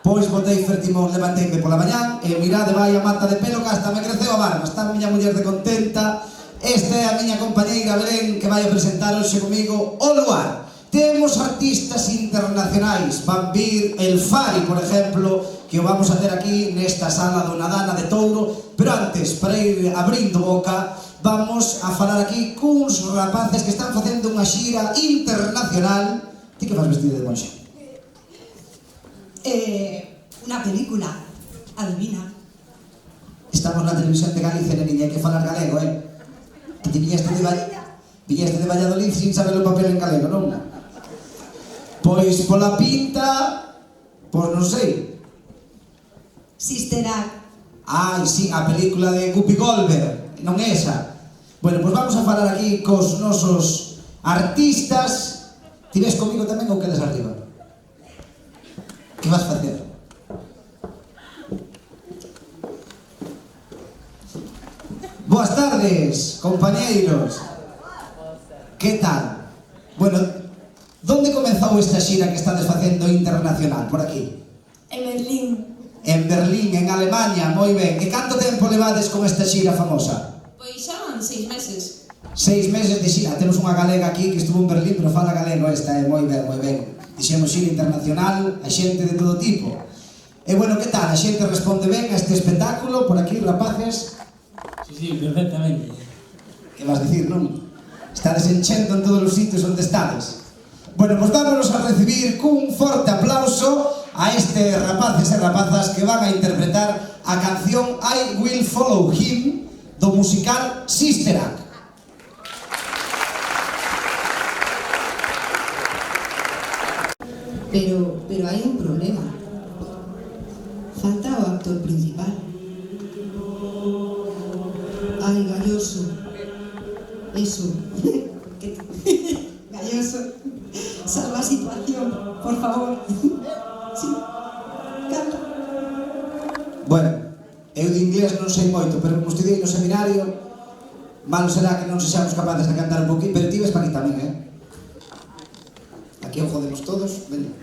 S12: Pois botei fertimón, levanteime pola mañán e mirade vai a mata de pelo que hasta me creceu a barba. Está a miña muller de contenta. Esta é a miña compañeira Belén que vai a presentar hoxe comigo o lugar. Temos artistas internacionais, van vir El Fari, por exemplo, que o vamos a ter aquí nesta sala Dona Dana de Touro, pero antes, para ir abrindo boca, vamos a falar aquí cuns rapaces que están facendo unha xira internacional. Ti que vas vestido de monxa?
S8: Unha película, adivina.
S12: Estamos na Televisión de Galicia, neniña, hai que falar galego, Que te viñeste de Valladolid sin saber o papel en galego, non? Pois pola pinta... Pois non sei.
S8: Sister Act.
S12: Ai, sí, a película de Guppy Goldberg, non esa. Bueno, pois vamos a falar aquí cos nosos artistas. Ti ves comigo tamén ou quedas arriba? Que vas facer? Boas tardes, compañeiros. Que tal? Bueno, donde comezou esta xira que estades facendo internacional? Por aquí?
S8: En Berlín.
S12: En Berlín, en Alemania, moi ben. E canto tempo levades con esta xira famosa?
S8: Pois xa van 6 meses.
S12: 6 meses de xira. Temos unha galega aquí que estuvo en Berlín, pero fala galego esta, moi ben, moi ben. Dixemos xira internacional, a xente de todo tipo. E bueno, que tal? A xente responde ben a este espectáculo por aquí, rapaces?
S13: Sí, perfectamente.
S12: Que vas dicir, non? Estades enchendo en todos os sitios onde estades. Bueno, pues vámonos a recibir cun forte aplauso a estes rapaces e rapazas que van a interpretar a canción I Will Follow Him do musical Sister Act.
S8: Pero hai un problema. Falta o actor principal. Ai, Galloso. Eso. Galloso. Salva a situación, por favor. Sí. Canta.
S12: Bueno, eu de inglés non sei moito, pero como estudei no seminario, Malo será que non sexamos capaces de cantar un poquinho, pero ti ves pa aquí tamén, Aquí o jodemos todos, ven.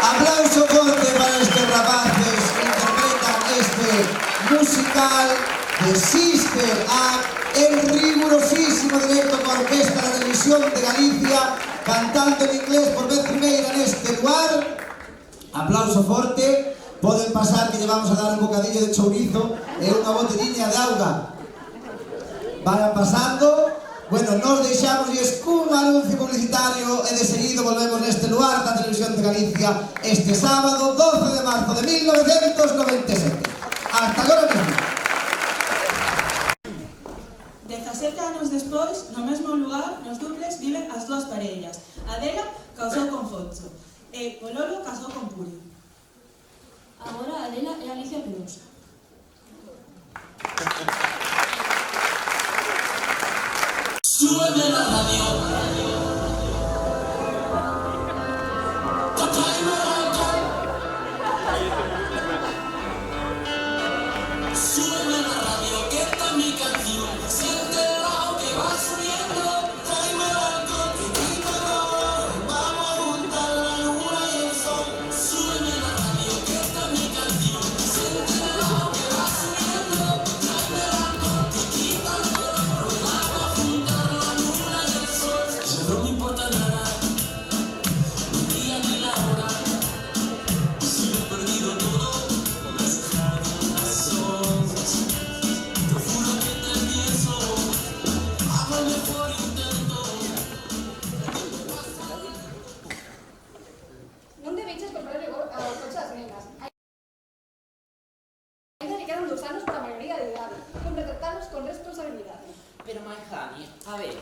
S12: Aplauso fuerte para estes rapaces que interpretan este musical de Sister Act en rigurosísimo directo coa Orquesta da Televisión de Galicia, cantando en inglés por vez primeira neste lugar. Aplauso forte. Poden pasar que lle vamos a dar un bocadillo de chourizo e unha botellina de auga. Vayan pasando. Bueno, nos deixamos cun anuncio publicitario e de seguido volvemos neste lugar da Televisión de Galicia este sábado 12 de marzo de 1997. Hasta agora mesmo.
S8: 17 anos despois, no mesmo lugar, nos duples viven as dúas parellas. Adela casou con Focho e Pololo casou con Puri.
S9: Agora Adela é Alicia Perosa.
S2: Súbeme la radio. Súbeme la radio, que esta es mi canción. Siente el bajo que va subiendo. Tráeme el alcohol, que quita calor. Vamos a juntar la luna y el sol. Súbeme la radio, que esta es mi canción. Siente el bajo.
S3: 2 anos para a maioría de idade. Compre tratarlos con responsabilidade.
S14: Pero, my honey, a ver,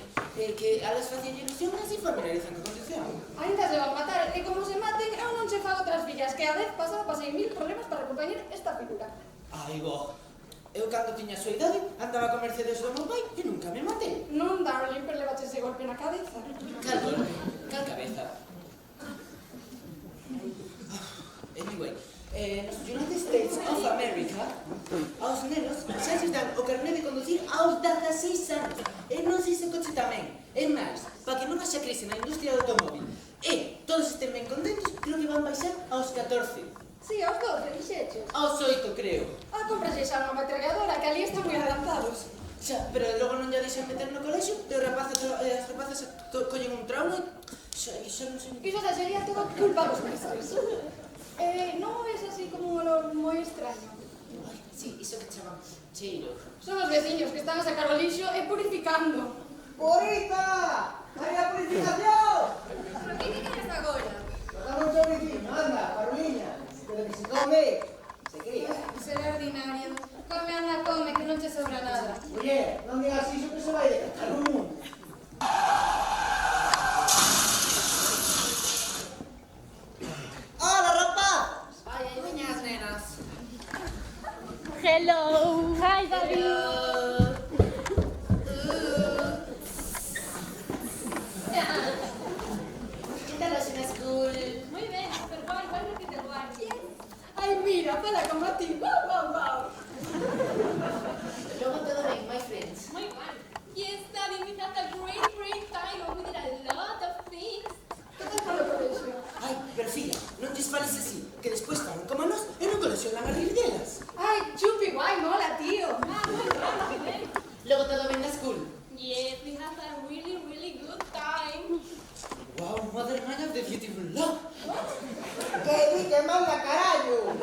S14: que a las facían ilusión así familiarizan con condición.
S3: Ainda se van matar, e como se maten, eu non se fago outras fillas, que a vez pasada pasei 1000 problemas para acompañar esta figura.
S14: Ai, bo, eu cando tiña a súa idade andaba con Mercedes do meu pai e nunca me matei.
S3: Non, darling, pero levaste ese golpe na cabeza.
S14: Cal golpe, cal cabeza. Anyway, nos United States of America, aos nenos xa lles dan o carné de conducir aos 16 anos. E non sei se coche tamén. É máis, para que non haxa crise na industria do automóvil e todos estén ben contentos, creo que van baixar aos 14.
S3: Sí, aos 12, dixeches.
S14: Aos 8, creo.
S3: Comprase xa unha metralladora, que ali están moi adelantados.
S14: Xa, pero logo non lle deixan meter no colexio e as rapazas collen un trauma e xa non sei...
S3: Iso xa sería todo culpa dos mensajes. Non es así como un olor moi extraño.
S14: Ai, sí, iso que chaman cheiro.
S3: Son os veciños que están a sacar o lixo e purificando.
S5: Porita! Vai a purificación!
S3: Pero que queres agora?
S5: Dame un chorricinho, anda, parruiña. Pero que se come, se cría.
S3: Será ordinario. Come, anda, come, que non te sobra nada.
S5: Oye, non digas iso que se vai decatar o mundo. Hola, rapaz!
S14: Ai, aí veñan as nenas.
S2: Hello. Hi, Daddy.
S14: Que tal hoxe na school?
S3: Moi ben, pero vai repetir o ar. Ai, mira, fala como a ti. Wow, wow, wow.
S14: Logo todo ben, my friends.
S2: Muy well. Yes, Daddy, we had a great time and we did a lot of things.
S3: Que tal para o colexio?
S14: Ai, pero filla, non te fales así, que despois estaban como nós e non coleccionan as rirdelas.
S3: Ai, chupi, guai, mola, tío.
S14: Logo todo ben na school.
S2: Yes, we had a really good time.
S14: Wow, mother mine of the beautiful love.
S5: Que di que manda carallo!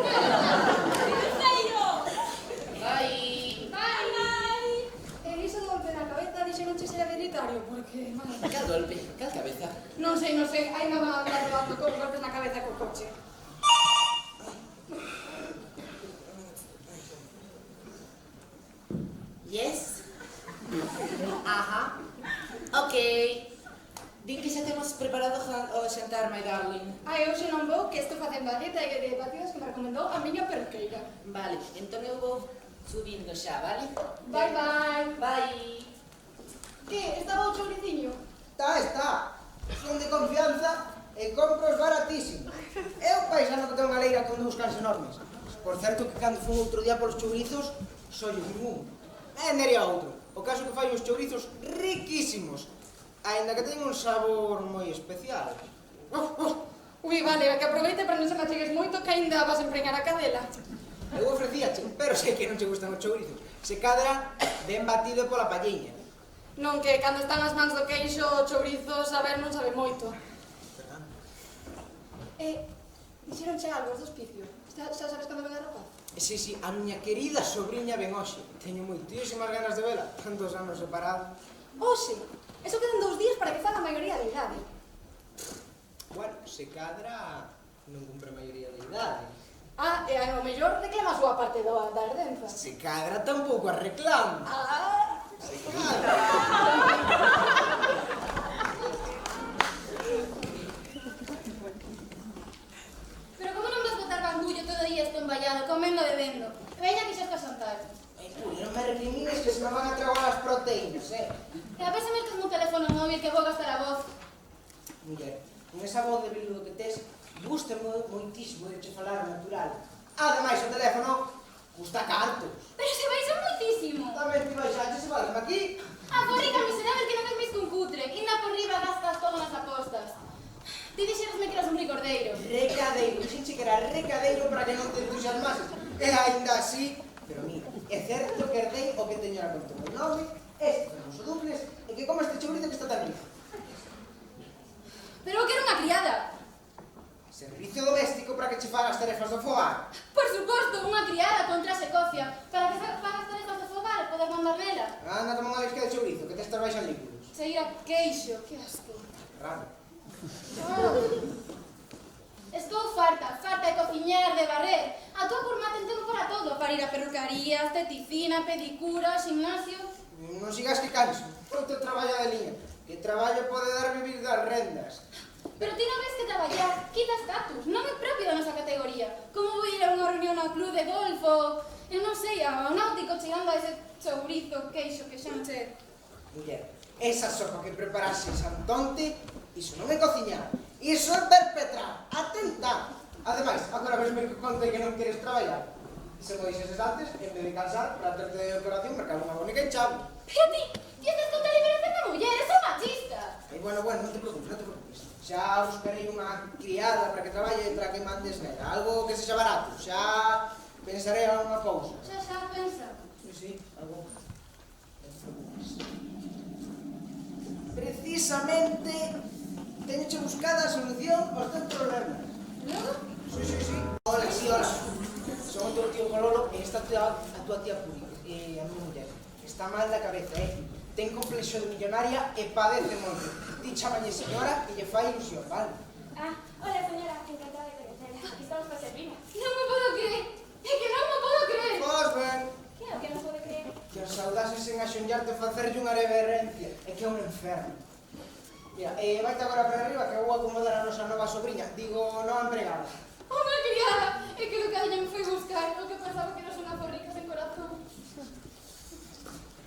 S14: Bye.
S3: Bye. Iso do golpe na cabeza dixeronche ser hereditario, porque...
S14: Cal golpe, cal cabeza.
S3: Non sei, aí me van a andar levando con golpes na cabeza co coche.
S14: Yes? Ajá. Ok. Din que xa temos preparado o xantar, my darling.
S3: Ai, hoxe non vou, que estou facendo a dieta de batidos que me recomendou a miña perqueira.
S14: Vale, entón eu vou subindo xa, vale?
S3: Bye, bye.
S14: Bye.
S3: Que, estaba o chouriciño?
S5: Está. Son de confianza e compros baratísimos. Eu paisano que tengo unha leira con 2 cans enormes. Por certo que cando fui outro día polos chourizos, sollo ningún. E nerea outro. O caso que fai uns chourizos riquísimos. Ainda que teñen un sabor moi especial.
S3: Ui, vale, que aproveite para non se machegues moito que aínda vas a empreñar a cadela.
S5: Eu ofrecíache, pero sei que non che gustan os chourizos. Se cadra, ben batido pola palliña.
S3: Non, que cando están as mans do queixo, o chourizo saber non sabe moito. Dixeronche algo, os do hospicio. Xa sabes cando ven a rapaz?
S5: Sí, a miña querida sobrinha ven hoxe. Teño moitísimas ganas de vela, tantos anos separados.
S3: Hoxe? Eso quedan 2 días para que faga a maioría de idade.
S5: Bueno, se cadra non cumpre a maioría de idade.
S3: E ao mellor reclama a súa parte da herdenza.
S5: Se cadra tampouco a reclama. Se cadra.
S3: Pero como non vas botar bandullo todo o día escomballado, comendo e bebendo? Veña que xa está a xantar.
S5: Non me recrimines que se me van a tragar as proteínas,
S3: E a veces mercas un teléfono móvil que vou gastar a voz.
S5: Muller, con esa voz de veludo que tes, gusta moitísimo de che falar natural. Ademais, o teléfono custa cartos.
S3: Pero se baixa moitísimo.
S5: Tamén te baixaches e valme aquí.
S3: A borrica miserable que non ves máis que un cutre. Inda por riba gastas todo nas apostas. Ti dixerasme que eras un ricordeiro.
S5: Recadeiro, dixenche que era recadeiro para que non te entusiasmases. E aínda así, pero mira, é certo que herdei o que teño na conta do nome, este famoso duples, e que como este chourizo que está tan rico.
S3: Pero eu quero unha criada.
S5: Servicio doméstico para que che faga as tarefas do fogar.
S3: Por suposto, unha criada con traxe cofia. Para que faga as tarefas do fogar e poder mandar vela.
S5: Anda, toma unha lisca de chourizo, que te estás baixan líquidos.
S3: Seira queixo, que asco.
S5: Raro.
S3: Estou farta de cociñar, de barrer. A tua curma ten tempo para todo, para para ir a perrucaría, esteticina, pedicura, gimnasio...
S5: Non sigas que canso. Outro traballo de liña. Que traballo pode dar vivir das rendas.
S3: Pero ti non ves que traballar quita estatus, non é propio da nosa categoría. Como vou ir a unha reunión ao club de golfo, eu non sei, ao náutico chegando a ese chourizo, queixo, que xa non sei.
S5: Muller, esa sopa que preparase Santonte, iso non é cociñar, iso é perpetrar, atentar. Ademais, agora ves que conte que non queres traballar. Se mo dixeses antes, en vez de cansar, para terte de decoración, mercar unha bonica en chavo.
S3: Pero ti tienes toda a liberación da muller, é machista.
S5: Bueno, non te preocupes, non te preocupes. Xa buscarei unha criada para que traballe e para que mandes nela. Algo que sexa barato, xa pensarei a unha cousa.
S3: Xa pensa.
S5: Sí, algo. Non te preocupes. Precisamente teñoche buscada a solución aos teus problemas.
S3: ¿Logo?
S5: Sí. Hola, sí, hola. Son o teu tío Cololo e esta a tua tía Puri, a miña muller. Está mal da cabeza, ten complexo de millonaria e padece moito. Ti chamalle señora e lle fai ilusión, vale?
S2: Hola señora, encantada de conocerla. Estamos para servirnos.
S3: Non me podo creer, é que non me podo creer.
S5: Pois ben.
S2: Que é o que non pode creer?
S5: Que os saudases en axonllarte facerlle unha reverencia. É que é un enfermo. Mira, vaite agora para arriba que vou acomodar a nosa nova sobrinha. Digo, nova empregada.
S3: Unha criada! É que o cariño me foi buscar, o que pensaba que eras unha forrica sen corazón.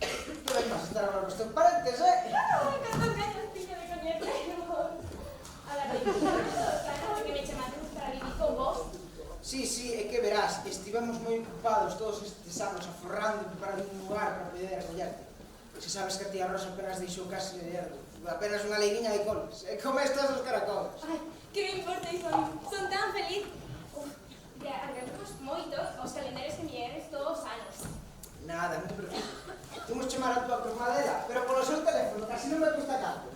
S5: Que vai pasar estar agora cos teus parentes,
S2: Cantos gaños tiña de coñecernos. A la claro, que me chamaste para vivir con vos.
S5: Sí, é que verás, estivemos moi ocupados todos estes anos aforrando e preparando un lugar para poder acollerte. Se sabes que a tía Rosa apenas deixou case de erdo. Apenas unha leiguiña de coles. E como estas os caracoles.
S2: Ai, que me importa iso a mí? Son tan feliz. Ya agradecemos moito os calendarios que me eres todos os anos.
S5: Nada, non te preocupes. Imos chamar a tua cromadela, pero polo seu teléfono, casi non me custa tanto.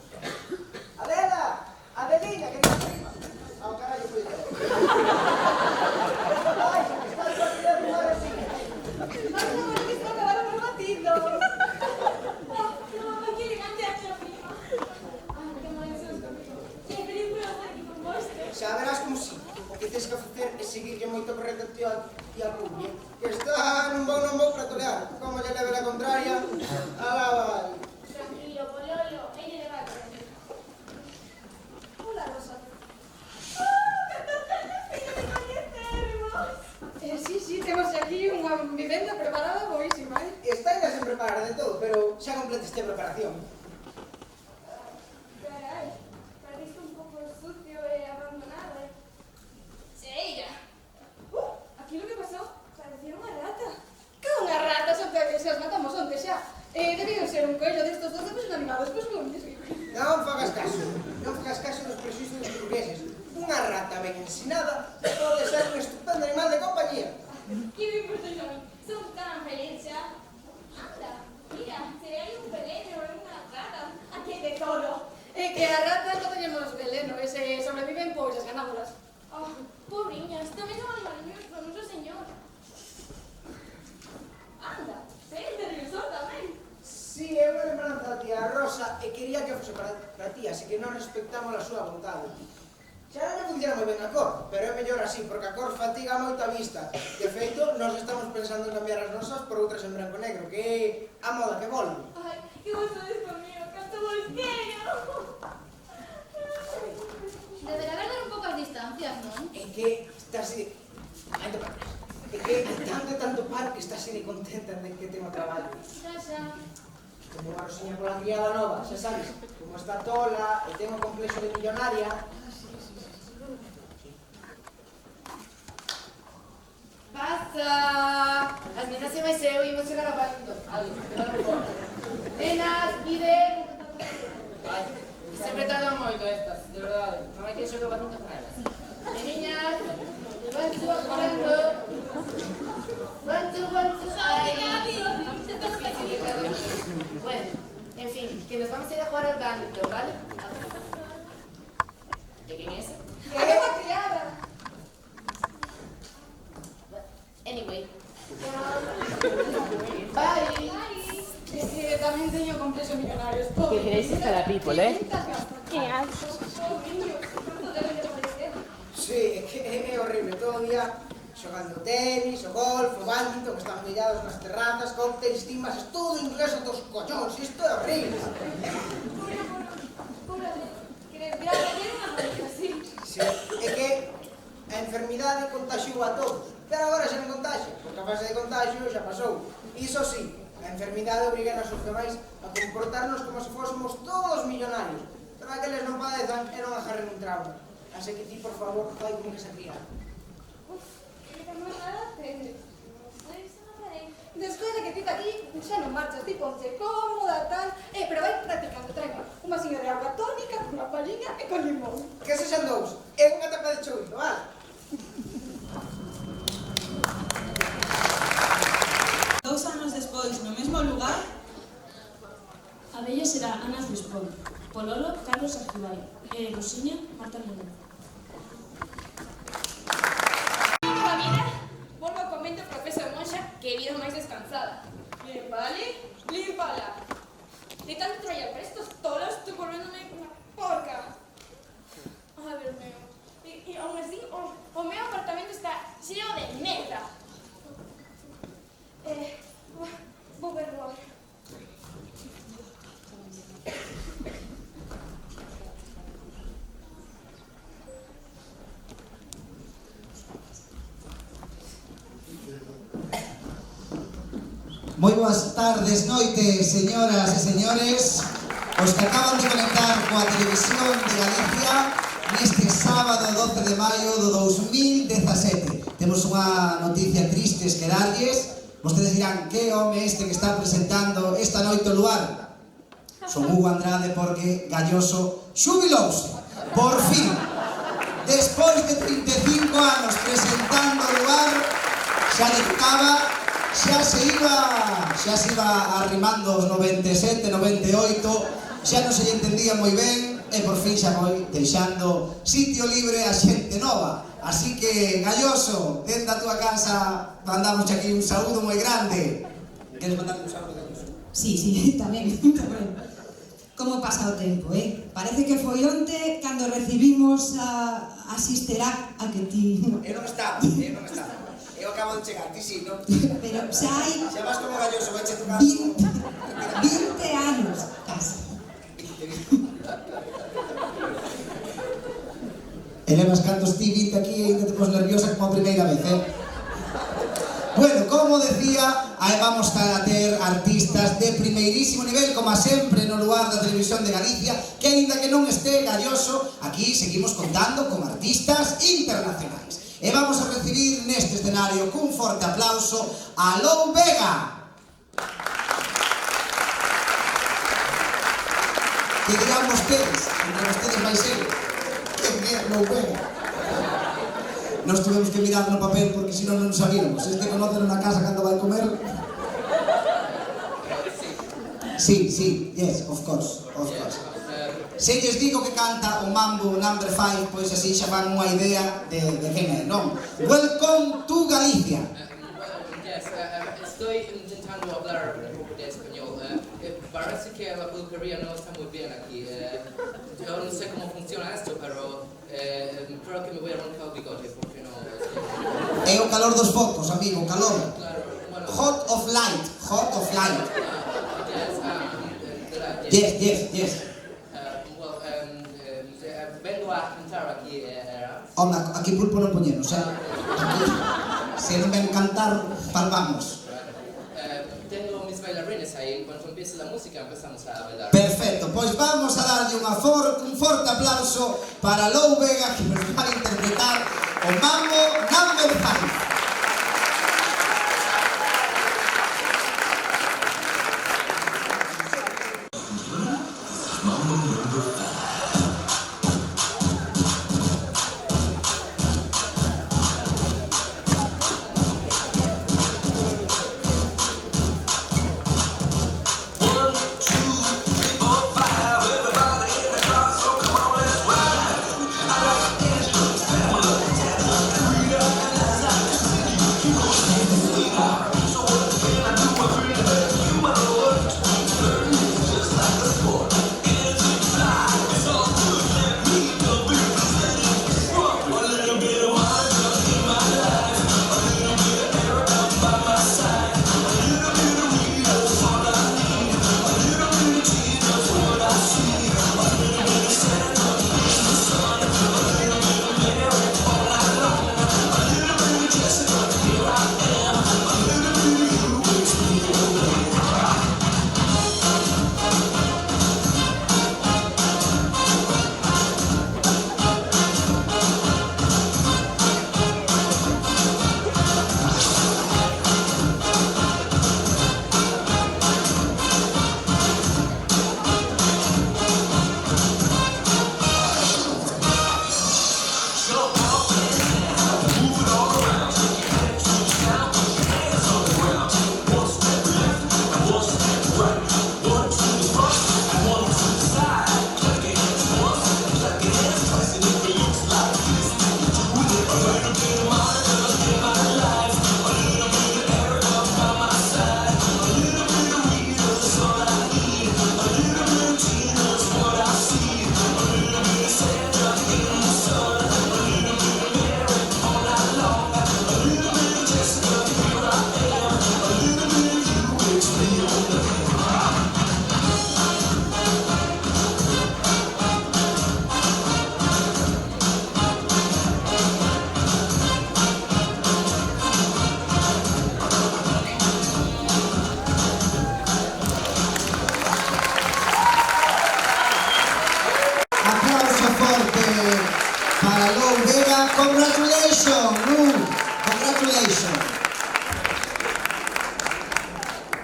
S5: Adela! Adelina, que diga prima. Ao carallo, foi o teléfono. Ai, está a tua tía de madre así.
S2: Mas non, que estou acabado por batido. Que elegante a tua prima. Ai, que maravilloso. Que feliz por estar aquí con vos.
S5: Xa verás como si. O que tens que facer é seguirlle moito corrente a Publi, que está non vou para tolear. Como lle leve la contraria, alá vai.
S2: Tranquilo, Pololo, ella le va a correr. Hola, Rosa.
S3: Sí, temos aquí unha vivenda preparada boísima,
S5: Está ainda sen preparar de todo, pero xa completeste a preparación.
S2: Carai, parece un pouco sucio e abandonado. Seira.
S3: Aquí lo que pasou?
S2: Parecía unha rata.
S3: Que unha rata, xa os matamos onte xa. Debido ser un coello destos dos debuxos animados, pois non me sei.
S5: Non fagas caso dos prexuicios dos burgueses. Unha rata ben ensinada pode ser un estupendo animal de compañía.
S2: Que me importa a mí? Son tan feliz xa. Anda, mira, se hai un veleno e unha rata. Aquí hai de todo.
S3: É que as ratas non teñemos veleno, e se sobreviven, pois as ganámolas.
S2: Pobriñas, tamén son animaliños con noso señor. Anda, eres de Riosor tamén.
S5: Si, é unha lembranza da tía Rosa e quería que fose para ti, así que non respectamos a súa vontade. Xa non me funciona moi ben a cor, pero é mellor así, porque a cor fatiga moito a vista. De feito, nós estamos pensando en cambiar as nosas por outras en branco negro, que é a moda que volve.
S2: Ai, que vos sodes conmigo, canto vos quero.
S3: Deberá guardar un pouco as distancias, non?
S5: É que está así de... Ainda para atrás. É que tanto par que está así de contenta de que tengo traballo.
S3: Xa.
S5: Como unha rosiña pola criada nova, xa sabes, como está tola e ten o complexo de millonaria.
S3: Pasa! As nenas se vai ser, imos chegar a bando. Nenas, piden...
S14: Ai, sempre tardan moito estas, de verdade. Non hai que xogar bastante con elas.
S3: Niñas, levanto, correndo. Levanto, ay.
S14: Bueno, en fin, que nos vamos a ir a jugar al banco, ¿vale? ¿De quién es ese?
S3: ¡Que é unha criada!
S14: Anyway.
S3: Bye. Es que tamén teño complexo millonarios.
S14: ¿Qué queréis estar a people, eh?
S2: Que asco.
S5: Sí, é que é horrible, todo o día xogando tenis, o golf, o badminton, están pillados nas terrazas, cócteles, timas, es todo inglés a dos collóns, isto é horrible.
S3: Queres virar a unha marica así?
S5: Sí, é que a enfermidade contaxiou a todos, pero agora xa non contaxia, porque a fase de contagio xa pasou. Iso sí, a enfermidade obriga a os demais a comportarnos como se fósemos todos millonarios, para que eles non padezan e non agarren un trauma. Así que ti, por favor, fai como que se ría.
S3: Despois de que ti aquí xa non marchas, ti ponche cómoda, tal, pero vai practicando, traigo un vasiño de agua tónica, con unha paliña e con limón.
S5: Que se xan dous, e unha tapa de chourizo, vale?
S8: 2 anos despois, no mesmo lugar,
S9: A bella será Ana Cispón, Pololo, Carlos Argibay, e Rosiña, Marta Luna.
S7: A vida, volvo ao convento profesor Monxa, que vida máis descansada. Bien, vale, límpala. De tanto traballar para estos tolos, estou volvéndome unha porca. Ai, Dios mío. E aún así, o meu apartamento está cheo de merda. Vou ver agora.
S12: Moi boas tardes, noites, señoras e señores. Os que acaban de conectar coa Televisión de Galicia neste sábado 12 de maio do 2017. Temos unha noticia triste que darlles. Vostedes dirán, que home este que está presentando esta noite o luar? Son Hugo Andrade porque Galloso xubilouse. Por fin, despois de 35 anos presentando o luar, xa le tocaba. Xa se iba arrimando os 97, 98, xa non se lle entendía moi ben e por fin xa foi deixando sitio libre a xente nova. Así que, Galloso, dentro da túa casa mandamos aquí un saúdo moi grande. Queres mandar un saúdo, Galloso?
S15: Sí, tamén. Como pasa o tempo, Parece que foi onte cando recibimos a Sisterak a que ti...
S12: Eu non estaba. Eu acabo de chegar, ti sí, non?
S15: Pero xa hai...
S12: Xa vas como Galloso, vai che tocar...
S15: 20 anos, casi.
S12: E levas cantos ti 20 aquí e ainda te pos nerviosa como a primeira vez, Bueno, como decía, aí vamos a ter artistas de primeirísimo nivel, como sempre no lugar da Televisión de Galicia, que aínda que non este Galloso, aquí seguimos contando con artistas internacionais. E vamos a recibir neste escenario cun forte aplauso a Lou Vega. Que dirán vostedes, entre vostedes vai ser, quen é Lou Vega? Nos tuvemos que mirar no papel porque si non sabíamos. Este conocen na casa cando vai comer? Sí, yes, of course. Se lles digo que canta o Mambo Number 5, pois así xa van unha idea de quen é, non? Welcome to Galicia.
S16: Yes, estoy intentando hablar un pouco de español. Parece que la pulquería no está muy bien aquí. Yo no sé cómo funciona esto, pero creo que me voy a arrancar el bigote porque no...
S12: É o calor dos focos, amigo, calor.
S16: Claro, bueno...
S12: Hot of light. Yes.
S16: Vengo a cantar aquí,
S12: Home, aquí pulpo non poñemos, Se non ven cantar, palmamos.
S16: Tengo mis bailarines ahí, cuando empiece la música empezamos a bailar.
S12: Perfecto, pois vamos a darlle un forte aplauso para Lou Vega, que nos vai interpretar o Mambo Number 5.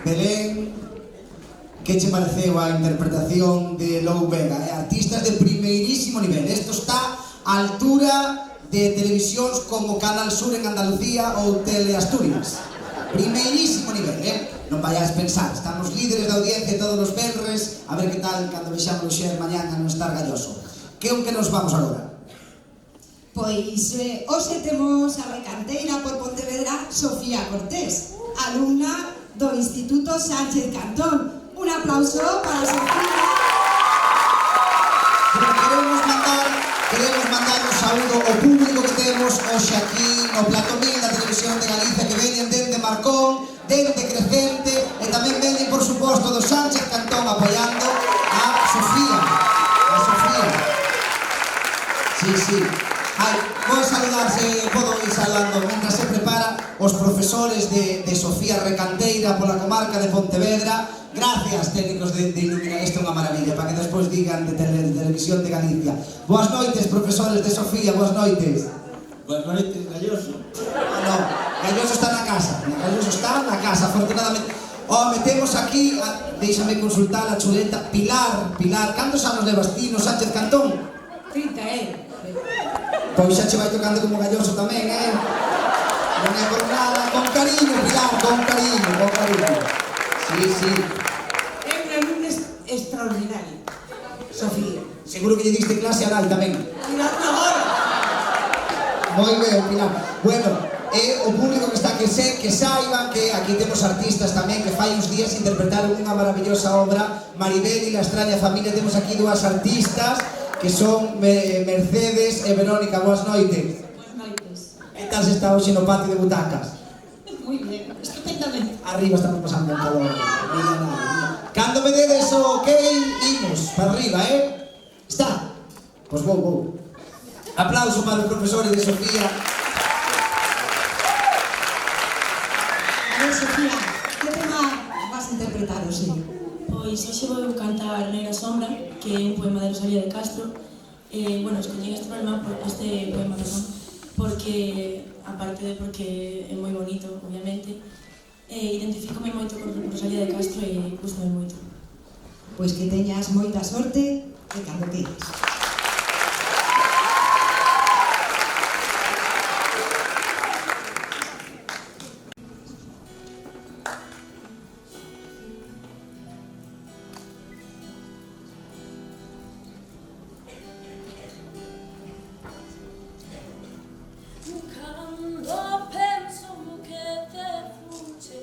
S12: Belén, que che pareceu a interpretación de Lou Vega? Artistas de primeirísimo nivel. Isto está á altura de televisións como Canal Sur en Andalucía ou Teleasturias. Primeirísimo nivel, non vayas pensar, estamos líderes de audiencia todos os venres, a ver que tal cando vexamos o Xer mañana non estar galloso. Que on que nos vamos agora?
S15: Pois hoxe temos a recanteira por Pontevedra Sofía Cortés, alumna do Instituto Sánchez Cantón. Un aplauso para Sofía. Queremos mandar un saúdo ao público que temos hoxe aquí no Plato Mil da Televisión de Galicia, que veñen dende Marcón, dende Crecente, e tamén veñen, por suposto, do Sánchez Cantón apoiando a Sofía. A Sofía. Sí. Vou saludarse, podo ir saludando mentre se prepara os profesores de Sofía Recanteira pola comarca de Pontevedra. Gracias, técnicos de iluminar, isto é unha maravilla, para que despois digan de Televisión de Galicia. Boas noites, profesores de Sofía, boas noites.
S13: Boas noites, Galloso.
S12: No, Galloso está na casa, afortunadamente. Metemos aquí, deixame consultar a chuleta, Pilar, cantos anos levas ti no Sánchez Cantón?
S15: 30,
S12: Pois xa che vai tocando como Galloso tamén, Non é por nada, con cariño, Pilar, con cariño. Sí.
S14: É un alumno extraordinario, Sofía.
S12: Seguro que lle diste clase anal tamén.
S14: Mira, agora.
S12: Moi ben, Pilar. Bueno, o público que está que saiban que aquí temos artistas tamén que fai uns días interpretaron unha maravillosa obra, Maribel e la extraña familia. Temos aquí dúas artistas que son Mercedes e Verónica. Boas noites.
S15: Boas noites.
S12: Que tal se está hoxe no patio de butacas?
S15: Moi ben, estupendamente.
S12: Arriba estamos pasando un calor. Cando me dedes o ok, imos para arriba, Está? Pois vou. Aplauso para os profesores de Sofía.
S15: A ver, Sofía, que tema vas a interpretar hoxe?
S9: Pois hoxe vou cantar Negra Sombra, que é un poema de Rosalía de Castro. Escollí este poema porque, aparte de porque é moi bonito, obviamente, identifícome moito con Rosalía de Castro e gustame moito.
S15: Pois que teñas moita sorte e cando queres.
S2: Quando penso que te fuges,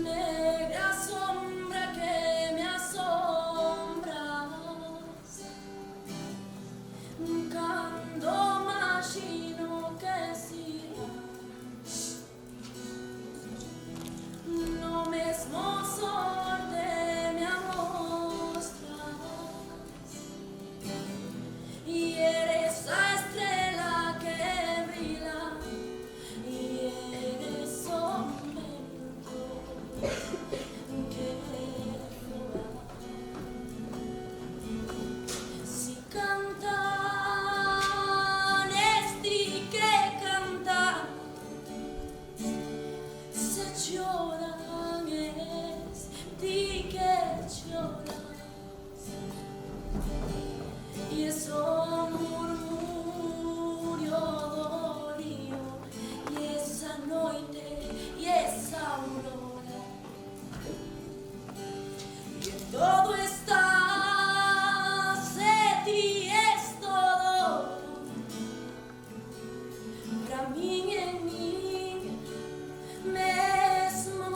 S2: negra sombra que me asombras, quando imagino que sigas no mesmo sol de me amostras, y eres la estrella que brilla, y eres momento que flora. Si cantan esti que cantan, se lloran esti que lloras, y eso murmurio dolío, y esa noite, y esa aurora, y todo está, de ti es todo, para mí en mí, mesmo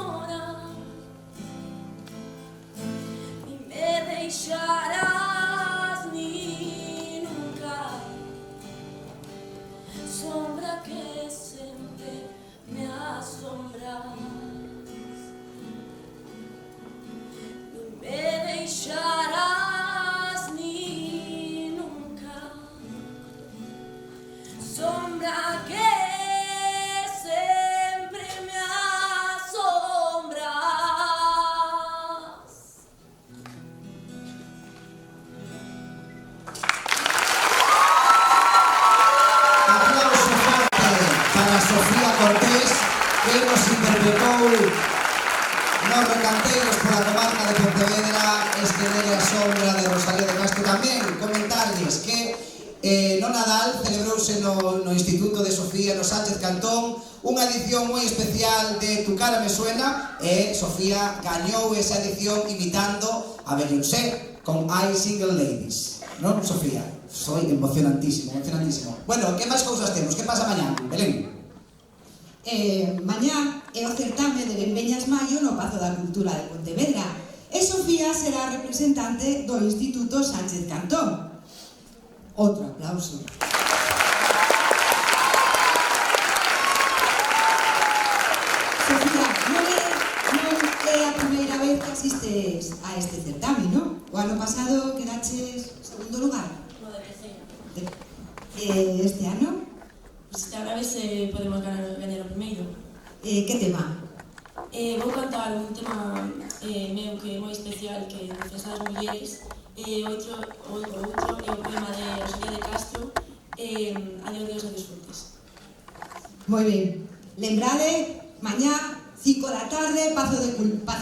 S12: no Instituto de Sofía, no Sánchez Cantón, unha edición moi especial de Tu cara me suena, e Sofía gañou esa edición imitando a Beyoncé con I Single Ladies. Non, Sofía? Soy emocionantísimo, emocionantísimo. Bueno, que máis cousas temos? Que pasa mañá, Belén?
S17: Mañá é o certame de Benveñas Maio no Pazo da Cultura de Pontevedra e Sofía será representante do Instituto Sánchez Cantón. Outro aplauso. Sofía, non é a primeira vez que asistes a este certame, non? O ano pasado quedaches segundo lugar.
S9: No, de terceira.
S17: Este ano?
S9: Pues a ver se podemos ganar o primeiro.
S17: Que tema?
S9: Vou cantar un tema meu que é moi especial, que é Defensa das Mulleres, e outro é o poema de Rosalía de Castro, Adiós Dios a Disfrutes.
S17: Moi ben. Lembrade, mañá, 5 da tarde, Pazo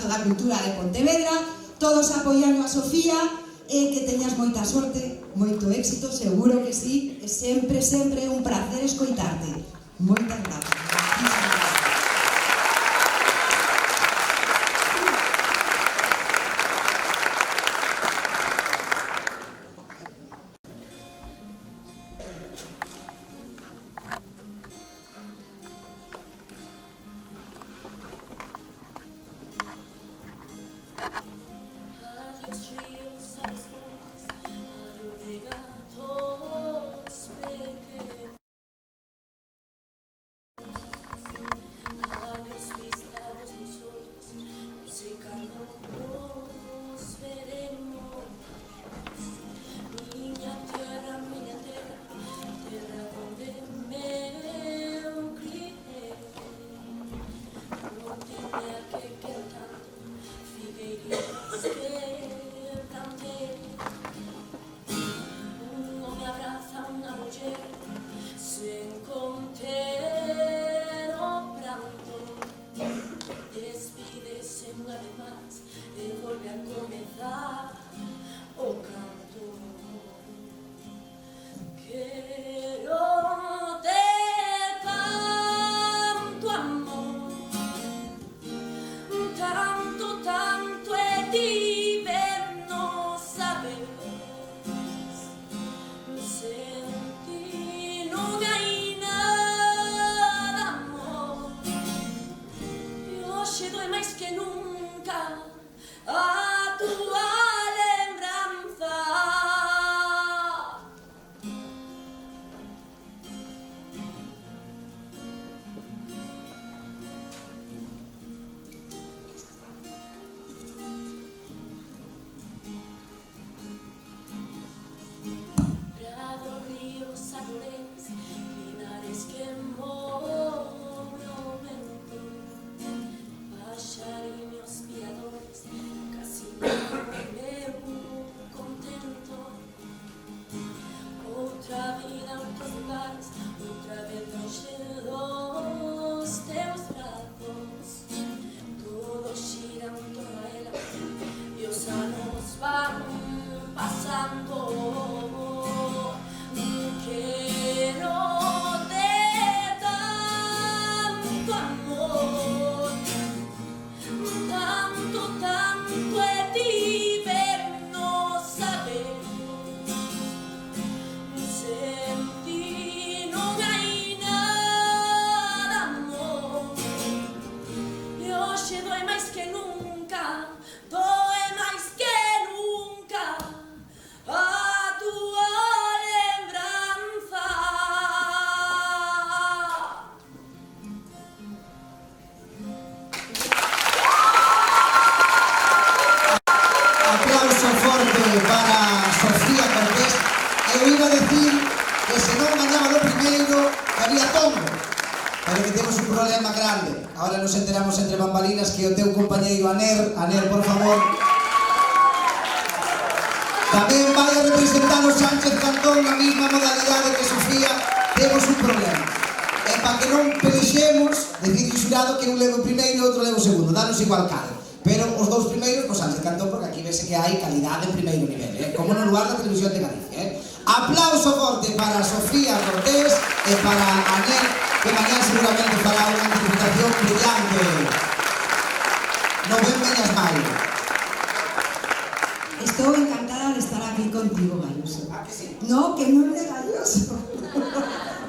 S17: da Cultura de Pontevedra, todos apoiando a Sofía, e que teñas moita sorte, moito éxito, seguro que sí, é sempre, sempre un placer escoitarte. Moitas gracias.
S12: Aner, por favor. Tamén vai a representar o Sánchez Cantón na mesma modalidade que Sofía. Temos un problema. E para que non pelexemos, decide o xurado que un leva o primeiro e outro leva o segundo. Danos igual cal. Pero os dous primeiros, pois Sánchez Cantón, porque aquí vese que hai calidade en primeiro nivel, como no lugar da televisión de Galicia.
S15: Aplauso forte para Sofía Cortés e para Anel, que mañá seguramente fará unha interpretación brillante. Non ven veñas mal.
S17: Estou encantada de estar aquí contigo, Galloso.
S5: Ah, que sí?
S17: No, que non é Galloso.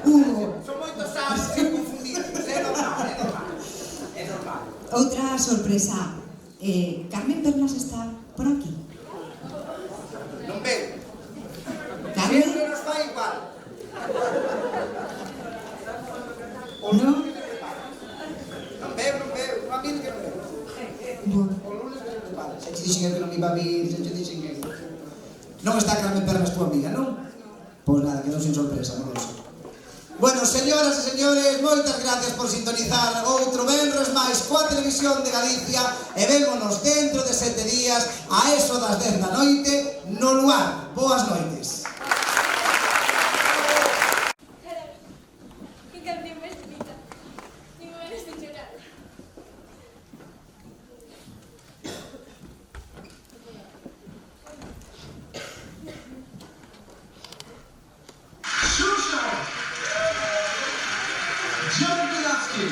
S17: Hugo.
S5: Son moitos anos que confundidos. É normal, é normal. É normal.
S17: Outra sorpresa. Carmen Pernas está por aquí.
S5: Non veo.
S17: Carmen?
S5: Sempre nos vai igual. O
S17: No.
S5: lunes que se prepara. Non veo. A mí que non veo. O lunes que se prepara.
S15: Se te dixen que non iba a vir, se te dixen que... Non está Carmen Pernas tua amiga, non? Pois nada, quedou sin sorpresa, non lo sei. Bueno, señoras e señores, moitas gracias por sintonizar outro venres máis coa Televisión de Galicia e vémonos dentro de 7 días a eso das 10 da noite no Luar. Boas noites.
S3: Que canción máis bonita. Tengo ganas de llorar.
S4: Xuxo! John Pilatsky.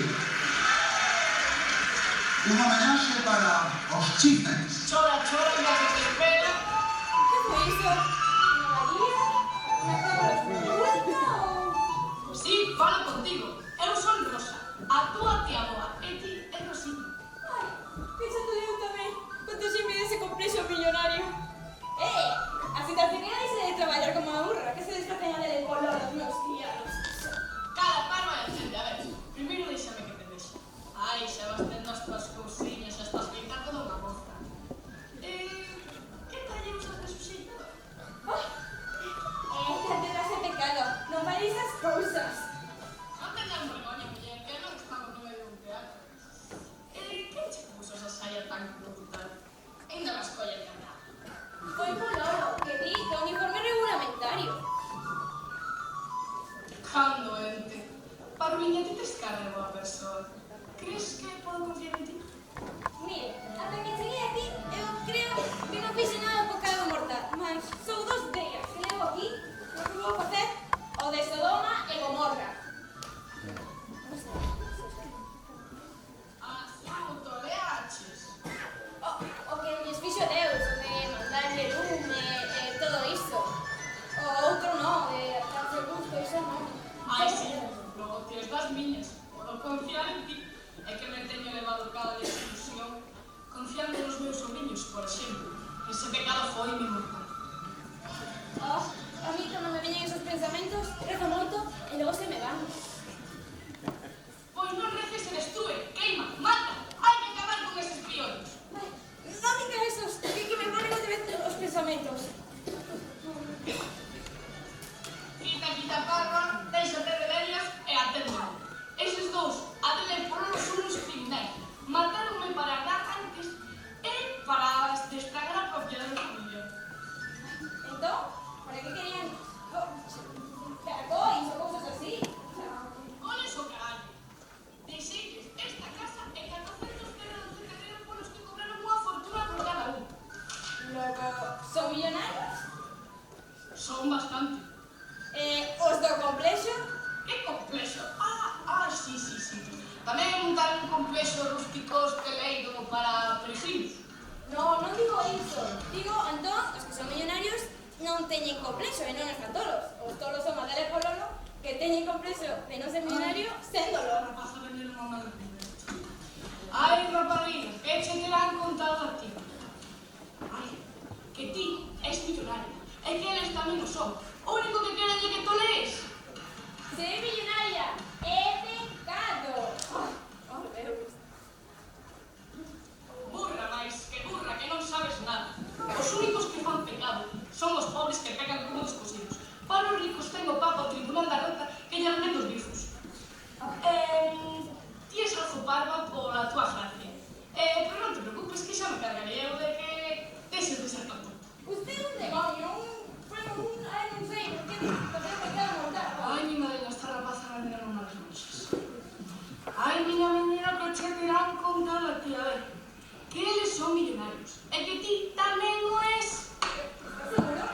S4: Unha homenaxe para os chismes.
S11: Chora, e la que te espera.
S3: Que foi iso? Unha María? Unha cabra muerta ou...
S7: Sí, falo contigo. Eu son Rosa, a túa tía boa, e ti é Rosita.
S3: Ai, que xa te digo tamén. Quanto xe me dese complexo millonario. Así te final se de traballar como a burra, que se desfacen a del color dos meus criados.
S7: Cada paro é gente, a ver. Primeiro deixame que te vexa. Ai, xa vas tendo as tuas cousiñas, xa estás feita toda unha moza. Que tal lle usas de suxeitador?
S3: Xa te das en pecado, non vale esas cousas.
S7: Non teñas vergoña, muller, que non estamos no medio dun teatro. Que che puso esa saia tan brutal? Ainda vas colla de andar.
S3: Foi pololo, que di, que uniforme regulamentario.
S7: Cando ente. Parviña, ti tes cara de boa persoa. Crees que podo confiar en ti?
S3: Mire, ata que cheguei aquí, eu creo que non fixe nada por pecado mortal, mas sou 2 días que levo aquí, o que vou facer o de Sodoma e Gomorra.
S7: Así autoleaches.
S3: O que lles fixo Deus, o de mandarlle lume e todo iso. O outro non, de darse gusto, iso non.
S7: Ai, sí, logo tires das miñas. Podo confiar en ti. É que me teño levado cada desilusión confiando nos meus sobrinhos, por exemplo. Ese pecado foi mi mortal.
S3: A mí cando me veñen esos pensamentos, rezo moito e logo se me van.
S7: Pois non reces e destrue, queima, mata. Hai que acabar con eses piollos.
S3: Non digas esos, que me ponen outra vez os pensamentos.
S7: Quita parva, déixate de vellas e atende. Eses dous, atender por non son uns criminais. Mataronme para dar antes e para destragar a propiedade da familia.
S3: Entón, para que querían caracóis ou cousas así?
S7: Oles o carallo. Deixeilles esta casa e 400 terrenos de terreno polos que cobraron unha fortuna por cada un.
S3: Logo, son millonarios?
S7: Son bastante.
S3: Os do complexo?
S7: Que complexo? Sí. Tamén montaron un complexo rústicos teleido para peregrinos.
S3: Non digo iso. Digo, entón, os que son millonarios non teñen complexo e non están tolos. Os tolos son Adele Pololo, que teñen complexo de non ser millonario, séndolo.
S7: Vas a venir unha mala vida. Ai, raparina, que che terán contado a ti? Ai, que ti és millonario, e que eles tamén o son. O único que queren é que tolees.
S3: Ser millonaria é pecado.
S7: Burra, máis que burra, que non sabes nada. Os únicos que fan pecado son os pobres que pecan como descosidos. Para os ricos ten o Papa o Tribunal da Rota que lle arden os bifos. Ti es algo parva pola tua gracia. Pero non te preocupes que xa me cargarei eu de que deixes de ser tonto.
S3: Usted é un demonio, non sei, por que facer pecado mortal?
S7: Ai, mi madre, esta rapaza vai mirar unhas manchas. Ai, miña menina, que che terán contado a ti, a ver, que eles son millonarios, e que ti tamén o es.
S3: Seguro?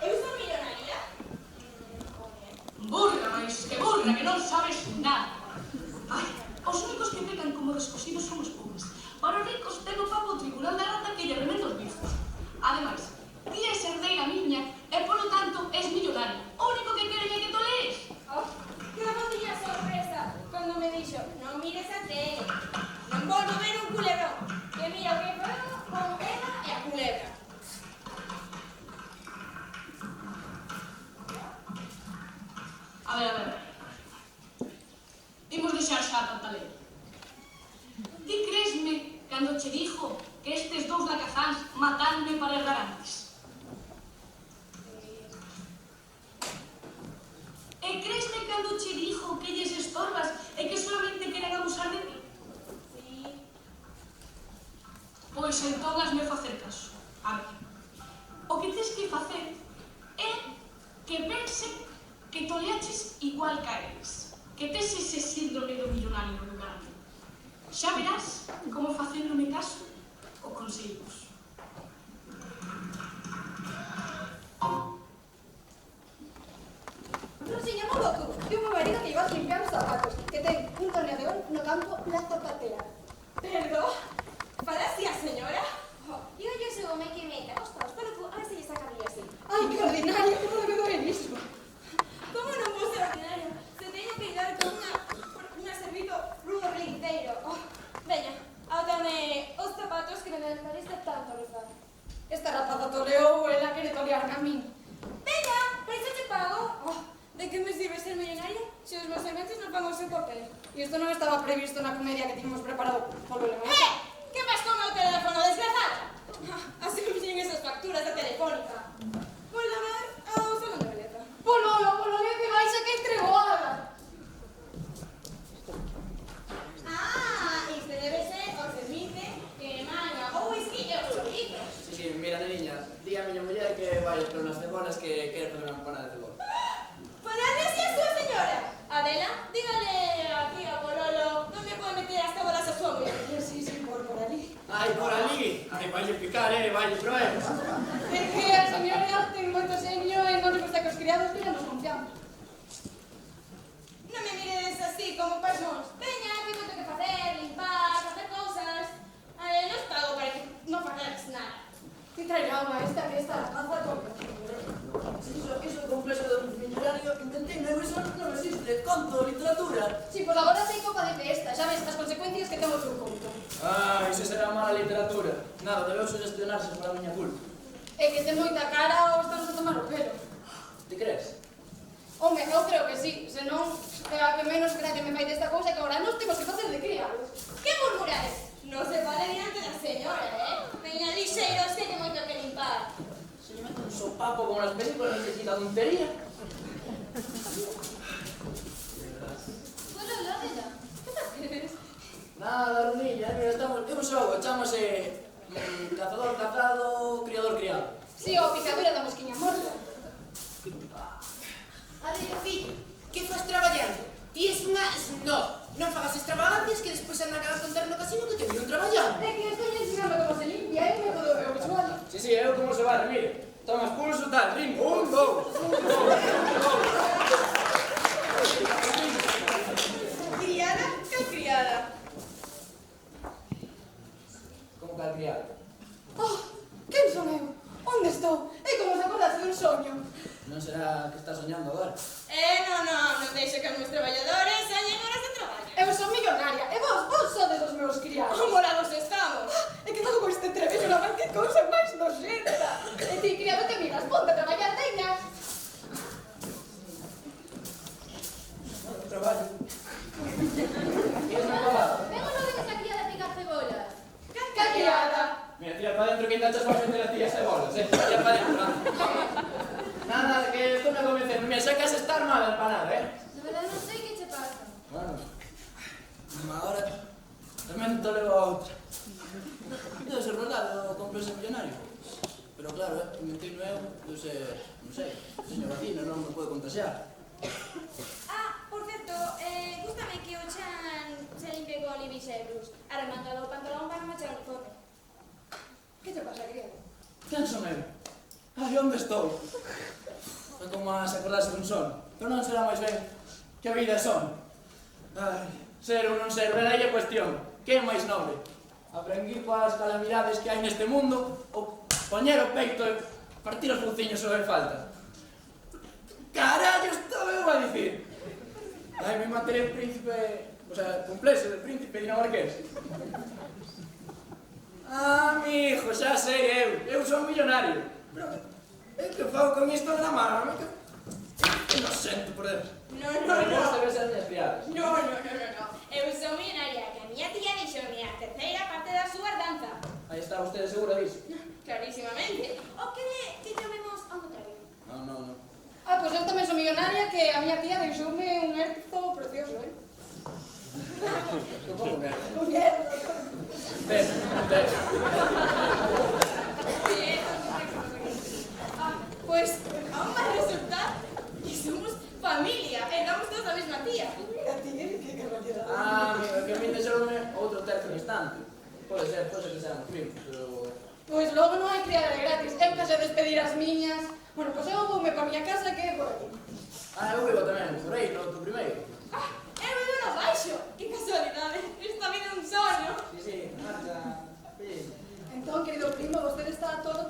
S3: Eu son millonaria?
S18: da que non sabes nada. Ai, os únicos que pecan como descosidos son os pobres. Para os ricos ten o papo o tribunal da rata que lle remenda os bifos. Ademais, ti és herdeira miña e, polo tanto, és millonario. O único que queren é que to lees.
S3: Que bonita sorpresa cando me dixo non mires a tele, non volvo ver un culebrón, que mira o que foi con ela e a culebra.
S18: A ver. Imos deixar xa tanta lei. Ti creesme cando che dixo que estes dous lacazáns matanme para errar antes? E creesme cando che dixo que lles estorbas e que solamente queren abusar de ti?
S3: Sí.
S18: Pois entón hasme facer caso. A ver, o que tens que facer é que pense que toleaches igual que a eles, que tes ese síndrome do millonario no lugar. Xa verás como facéndome caso o conseguimos.
S3: Rosiña, modo tú, e un meu marido que iba a limpiar os zapatos, que ten un torneador no campo La Zapatera. Perdón? Fala así a señora? Digo yo ese home que meta os paus, pero tú, a ver se lle saca brillo así. Ai, que ordinario, que pode me doer iso. Como non vou ser ordinario? Se teño que ir con unha servito rudo relinteiro. Veña, átame os zapatos que non me parece tanto rezar. Esta rapaza toleou, ela quere tolearme a min. Veña, por iso te pago. De que me sirve ser millonaria se os meus sementes non pagan o seu papel? E isto non estaba previsto na comedia que tínhamos preparado polo lema. Que vas con o meu teléfono, desgrazada? Así me siguen esas facturas de Telefónica. Por llamar ao salón de beleza. Polo lío que vais a que entregoada. Isto debe ser o servite que maña o whisky e os chorritos.
S11: Sí, mira, niña, di a miña muller que vai por unas cebolas que quere fazer unha empanada de cebola.
S3: Ponadme así a súa señora. Adela, dígale aquí a Pololo onde pode meter as cebolas a súa muller. Sí, por ali.
S11: Ai, por ali? Ai, vai picar, vai proer.
S3: É que a señora ten moito seño e non le gusta que os criados que nos confiamos. Non me miredes así como pasmos. Veña, que moito que facer, limpar, facer cousas. Non os pago para que non facedes nada. Que trairá esta que está a tope.
S14: Iso complejo do millonario, intentei, non existe. Conto, literatura.
S3: Si, por agora sei copa de festa, xa ves as consecuencias que temos un conto.
S11: Iso será mala literatura. Nada, debeu sugestionarse para a miña culpa.
S3: É que ten moita cara ou estamos a tomar o pelo.
S11: Ti crees?
S3: Home, eu creo que sí, senón é a que menos gracia me fai desta cousa que agora nos temos que facer de criados. Que murmurades? Non se fale diante da señora, Veña lixeiros que ten moito que limpar.
S11: Se lle mete un sopapo como nas películas, necesita tontería.
S3: Hola, Adela, que facedes?
S11: Nada, Rudilla, mira, estamos... É un xogo, chamase... Cazador cazado, criador criado.
S3: Si, o picadura da mosquiña morta.
S14: Adela, fillo, que faz traballando? Ti és unha snob. Non fagas extravagancias que despois andan a contar no casino que te viron traballando.
S3: É que estou ensinando como se limpia, é o método visual.
S11: Sí, eu como se vai, mire. Tomas pulso, tal, ritmo, 1, 2.
S3: Criada, que criada?
S11: Como cal criado?
S3: Quen son eu? Onde estou? É como se acordase dun soño.
S11: Non será que estás soñando agora?
S3: Non deixo que os meus traballadores sañen horas de traballo. Eu son millonaria, e vos sodes os meus criados. Morados estamos. É que todo este trevello na que cousa máis noxenta. E ti, criado, te miras, ponte a traballar, veña.
S11: Traballo.
S3: Vengo no de esa criada a picar cebolas. Que criada?
S11: Mira, tira para dentro que intachas para meter a ti as cebolas, Tira para dentro, Nada, que esto me convence. Mira, xa que has estar mal a empanada,
S3: De verdade non sei que che pasa.
S11: Bueno, ahora tamén te levo a outra. Debe ser verdade, o complejo millonario. Pero claro, mentino eu, non sei, señor vacino, non me pode contagiar.
S3: Por certo, gústame que o chan se limpie con libixebrus. Arremangado o pantalón para machar o uniforme. Que te pasa, criado?
S11: Quen son eu? Ai, onde estou? É como a se acordarse dun son. Pero non será máis ben que Que vida son? Ai, ser ou non ser, verá aí a cuestión. Que é máis nobre? Aprendir coas calamidades que hai neste mundo ou poñer o peito e partir os buciños sobre falta? Carallo, estaba eu a dicir. Ai, me materei príncipe... O sea, cumplese de príncipe dinamarqués. Ah, mijo, xa sei eu son millonario. Pero, que fago con isto na mano? Que lo sento, por Deus.
S2: No.
S11: Gosto ser as criadas.
S2: No. Eu son millonaria, que a miña tía deixoume a terceira parte da súa herdanza.
S11: Aí está vostede segura disso?
S2: Clarísimamente. O que llamemos ao contrario.
S11: No.
S3: Ah, pois eu tamén son millonaria, que a miña tía deixoume un herzo precioso,
S11: Supongo que...
S3: Un herzo.
S11: Ves.
S2: Pois, aún vai resultar que somos familia, e damos todos a mesma tía.
S11: Ah, amigo, que a mí deixoume outro terzo instante. Pode ser que seamos primos, pero...
S3: Pois logo non hai criada de gratis. Eu que se despedir as miñas. Bueno, pois eu voume pa miña casa que é por aquí.
S11: Ah, eu vivo tamén, por aí, no primeiro.
S2: Eu vivo no baixo. Que casualidade. Esta vida é un soño.
S11: Sí, marcha.
S3: Entón, querido primo, vostede está todo.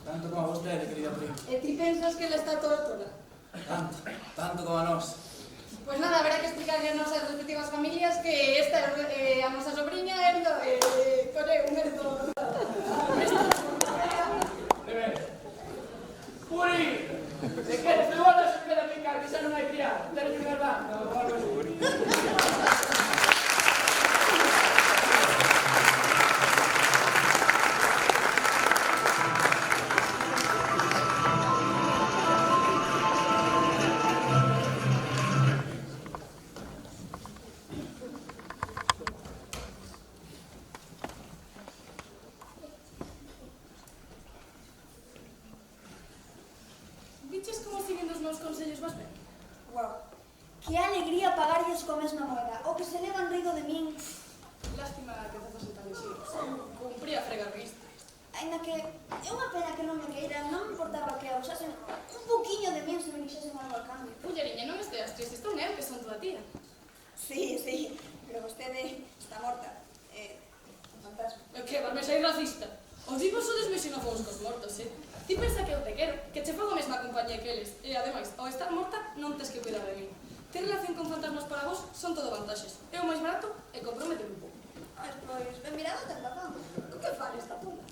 S11: Tanto como a vostede, querida prima.
S3: E ti pensas que ele está toda?
S11: Tanto como a nós.
S3: Pois nada, haberá que explicarle a nosas respectivas familias que esta é a nosa sobrinha herdo, un herdo...
S11: De ver. Puri! Se queres, te voltas a quedar picar, que xa non hai criar. Teres que ver banca, o algo así.
S3: Viches como siguen os meus consellos vas ben?
S19: Guau, que alegría pagarlles coa mesma moeda. O que se levan rido de min.
S3: Lástima que te fose tan lixeiro. Cumpría fregar vistas.
S19: Ainda que é unha pena que non me queiran, non me importaba que usasen un poquinho de min se me quixesen algo a cambio.
S3: Mulleriña, non esteas triste, estou eu que son tua tía.
S19: Sí, pero vostede está morta. Un fantasma.
S3: Eu que, vas me sair racista? Os vivos sodes moi xenófobos cos mortos, Ti pensa que eu te quero, que che fago a mesma compañía que eles. E, ademais, ao estar morta, non tes que cuidar de mí. Ter relación con fantasmas para vos son todo vantaxes. É o máis barato e compromete un pouco.
S19: Pois, ben mirado ten razón. Co que fale esta pula?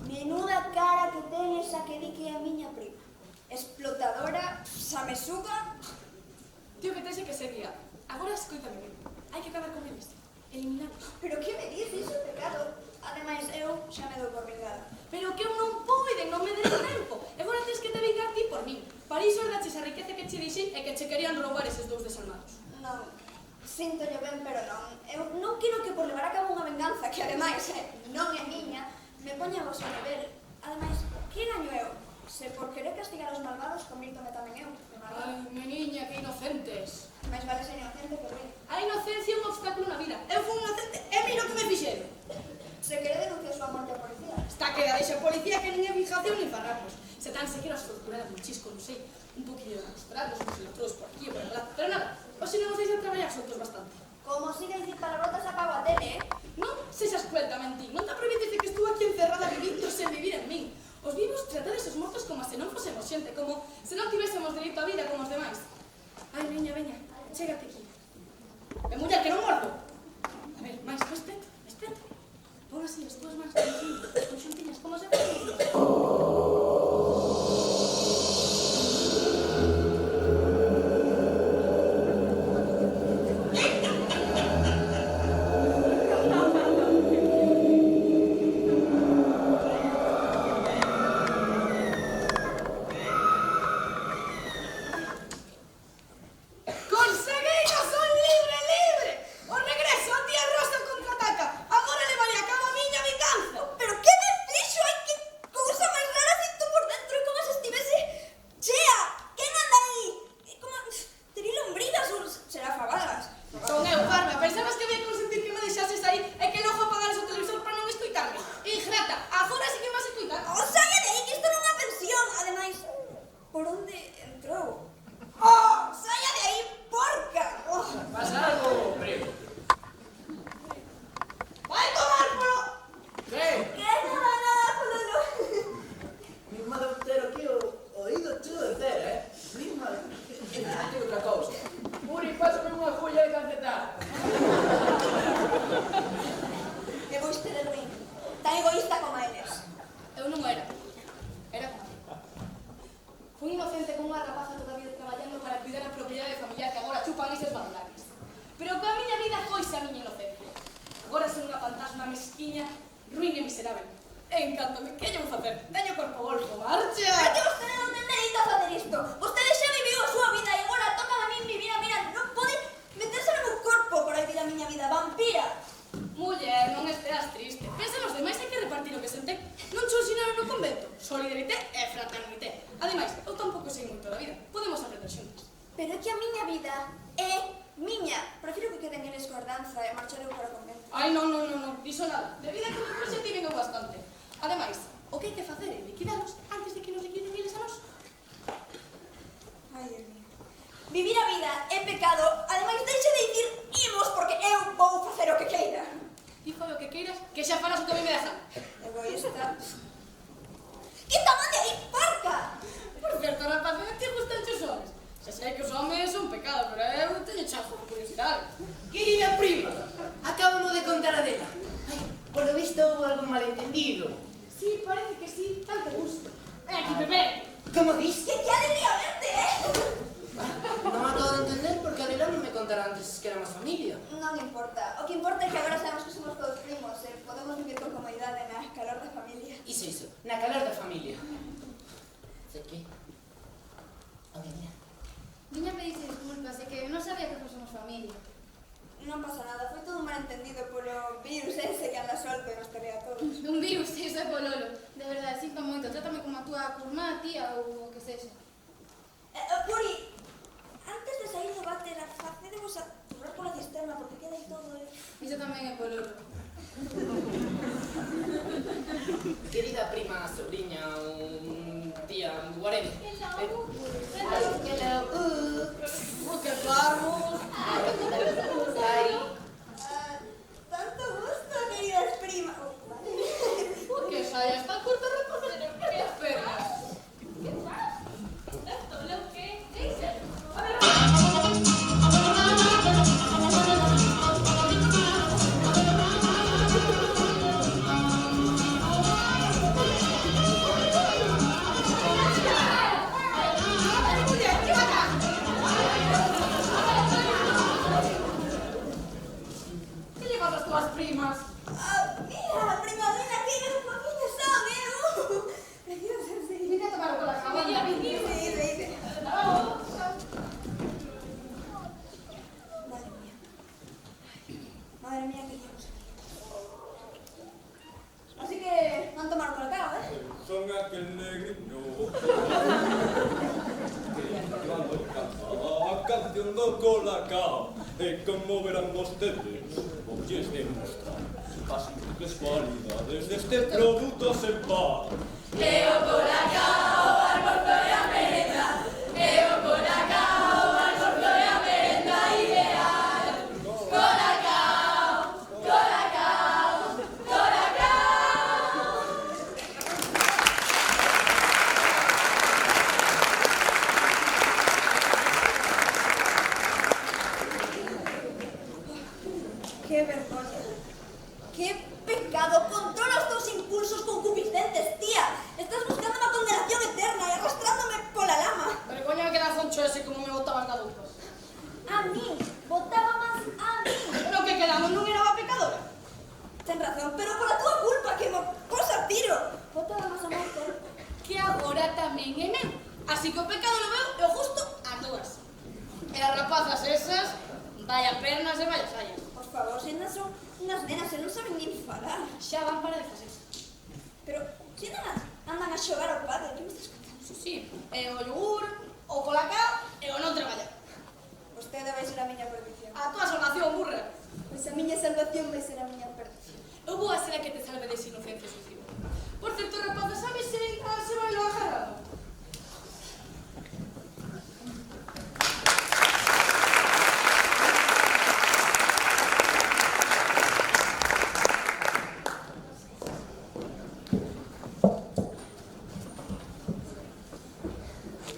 S19: Menuda cara que ten esa que di que é a miña prima. Explotadora, samesuga.
S3: Tío, que tese que sería. Agora escoítame ben. Hai que acabar con eles. Eliminaros.
S19: Pero que me dices? Iso é pecado. Ademais, eu xa me dou por vingada.
S3: Pero que eu non poden, non me des tempo. E agora tens que te vengar ti por mí. Para iso herdaches a riqueza que che dixei e que che querían roubar eses dous desalmados.
S19: Non, síntolle ben, pero non. Eu non quero que por levar a cabo unha venganza, que ademais non é miña, me poña vos a nivel. Ademais, que gaño eu? Se por querer castigar os malvados, convírtome tamén eu.
S3: Ai, meniña, que inocentes.
S19: Mais vale ser inocente que ruim.
S3: A inocencia é un obstáculo na vida. Eu fui inocente e mira o que me fixeron.
S19: Se quere denunciar súa morte a policía.
S3: Está que deixa a policía que nin é fijación nin farrapos. Se tan sequera as torturadas un chisco, non sei, un poquillo de mostrados, uns electrodos por aquí e por lá. Pero nada, os se non os deixan traballar soltos bastante.
S19: Como siga dicir palabrotas apago a tele,
S3: Non sexas cruel tamén ti. Non te aproveches de que estuvo aquí encerrada vivindo sen vivir en min. Os vivos tratades os mortos como se non fosemos xente, como se non tivésemos dereito á vida como os demais. Ai, veña, chégate aquí. E muller, que non mordo. A ver, máis respeto. Pon así as túas mans conxuntiñas, como se ve.
S19: pero que me fixo? Ai, que cousa máis
S7: calcetar.
S19: Egoísta de ruín. Tan egoísta como eles.
S7: Eu non era. Era como ti. Fui inocente con unha rapaza toda a vida traballando para cuidar a propiedade familiar que agora chupan eses bandulares. Pero coa miña vida foise a miña inocencia. Agora son unha fantasma mesquiña, ruín e miserável. Encántame, que lle vou facer? Teño corpo golfo, marcha!
S19: É que vostede non necesita facer isto. Vostede xa viviu a súa vida e agora toca a min vivir a mina. Non pode meterse no meu corpo para vivir a miña vida, vampira.
S7: Muller, non esteas triste. Pensa nos demais, hai que repartir o que senten. Non cho ensinaron no convento. Solidarité e fraternité. Ademais, eu tampouco sei moito da vida. Podemos aprender xuntas.
S19: Pero é que a miña vida é miña. Prefiro que queden eles coa danza e marchar eu para o convento.
S7: Ai, non, diso nada. De vida que me proxetiven o bastante. Ademais, o que hai que facer é liquidalos antes de que nos liquiden eles a nós.
S19: Ai, Dios mío. Vivir a vida é pecado. Ademais, deixe de dicir imos porque eu vou facer o que queira.
S7: Ti fai o que queiras, que xa farás o que a mí me da.
S19: Egoísta. Quita man de aí, parca!
S7: Por certo, rapaz, te gustan os homes. Xa sei que os homes son pecado, pero eu teño chazo por curiosidade.
S14: Querida prima, acabamos de contar a dela. Ai, por lo visto houve algún malentendido.
S7: Sí, parece que sí, tal te gusto. Aquí, bebé.
S14: Como dis?
S19: Que alegría verte,
S14: Non acabo de entender porque a dela non me contara antes que éramos familia.
S19: Non importa. O que importa é que agora sabemos que somos todos primos e podemos vivir con comodidade na calor da familia.
S14: Iso, na calor da familia. Sei que... Oye, mira.
S3: Viña a pedirse disculpas, é que non sabía que fosemos familia.
S19: Non pasa nada, foi todo un malentendido polo virus ese que anda solto e nos terrea a todos.
S3: Un virus, iso é pololo. De verdade, sinto moito. Trátame como a túa curmá, tía ou o que sexa.
S19: Puri, antes de sair do váter, facedemos a turrar pola cisterna porque queda aí todo,
S3: Iso tamén é pololo.
S14: Querida prima, sobrinha, tía, guarén.
S19: Hello.
S14: Que vamos.
S19: Tanto gusto, queridas primas.
S7: Por que xa está corta a rapaza? Que esperas?
S3: Que pasa? Tanto lo que dices. A ver,
S7: que lle vas as túas primas?
S19: Mira, primadona, que poquinhos son, Preciosas, sí.
S7: Vine a tomar pola cabana.
S19: Sí. Madre mía, que diablos. Así que, van a tomar con la cara,
S1: Son aquel negrino que cuando cantaba canción do Colacao. E como verán vostedes, voulles demostrar as múltiples cualidades deste produto sen par.
S2: E o Colacao, almorzo e a merenda. E o Colacao, almorzo e a merenda ideal. Colacao, Colacao, Colacao.
S19: ¡Qué vergüenza! ¡Qué pecado! ¡Controla os teus impulsos concupiscentes, tía! Estás buscando unha condenación eterna e arrastrándome pola lama.
S7: Vergoña me queda foncho ese como me botaban na dupla.
S19: A mí, botaba máis a mí.
S7: Pero que quedamos non era a pecadora.
S19: Ten razón, pero por a túa culpa que me pos a tiro. Botaba máis a moito.
S7: Que agora tamén é meu. Así que o pecado no meu é o justo a todas. E as rapazas esas, vaya pernas e vaya sayas.
S19: Por favor, se non son unhas nenas e non saben nin falar.
S7: Xa van para de facer.
S19: Pero, se andan a xogar ao padre, que me estás contando?
S7: Sí, e o yogur, o colacao e o non traballar.
S19: Vostede vai ser a miña perdición.
S7: A túa salvación, burra.
S19: Pois a miña salvación vai ser a miña perdición.
S7: Eu vou a ser a que te salve dese inocencia suicida. Por certo, rapaz, sabes se se vai lo agarrado?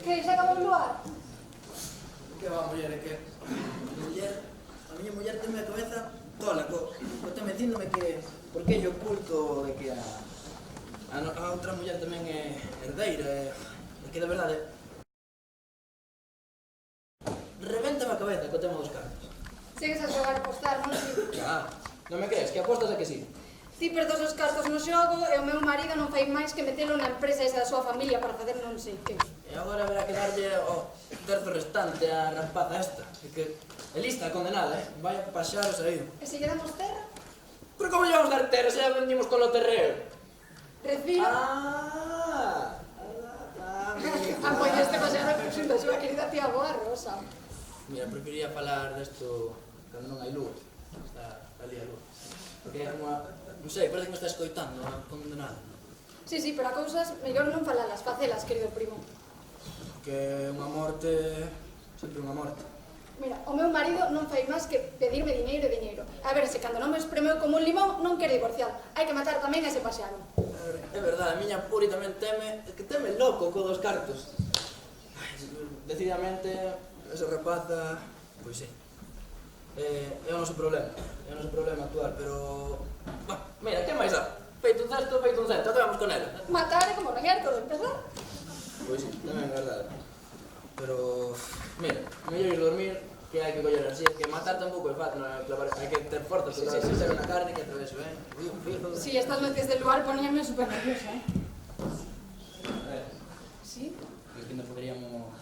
S19: Que se acabou o luar?
S14: Que va, muller, que... Muller, porque é oculto de que a outra muller tamén é herdeira, e que de verdade revéntame a cabeza co tema dos cartos.
S3: Sigues a xogar a apostar, non?
S14: Non me crees, que apostas é que sí.
S3: Ti perdes os cartos no xogo e o meu marido non fai máis que metelo na empresa esa da súa familia para facer non sei que.
S14: E agora haberá que darlle o terzo restante á rapaza esta. Que é lista, condenada, vaya paxaros aí.
S3: E se lle damos terra?
S14: Pero como lle vamos dar terra se ya vendimos con o terreo?
S3: Recibo. Pois este pasear da súa querida tía boa Rosa.
S14: Mira, preferiría falar desto cando non hai luz. Está ali a luz. Porque é unha... Non sei, parece que me está escoitando, condenada.
S3: Sí, pero a cousas mellor non falalas, facelas, querido primo.
S14: Que unha morte... sempre unha morte.
S3: Mira, o meu marido non fai máis que pedirme diñeiro e diñeiro. A ver, se cando non me espremeu como un limón, non quere divorciar. Hai que matar tamén a ese paseano.
S14: É verdade, a miña Puri tamén teme... É que teme loco co dos cartos. Decididamente, esa rapaza... Pois sí. É o noso problema. É o noso problema actual, pero... Bueno, mira, que máis dá? Feito un cesto, acabamos con ela.
S3: Matar é como reñar todo, empezar.
S14: Pois sí, tamén é verdade. Pero... Mira, mellor ir dormir, que hai que coller así, que matar tampouco é fácil, hai que ter forza, porque se sabe na carne que atraveso,
S3: Sí, estas noches del lugar poníanme super nerviosa, Sí?
S14: Es que non poderíamos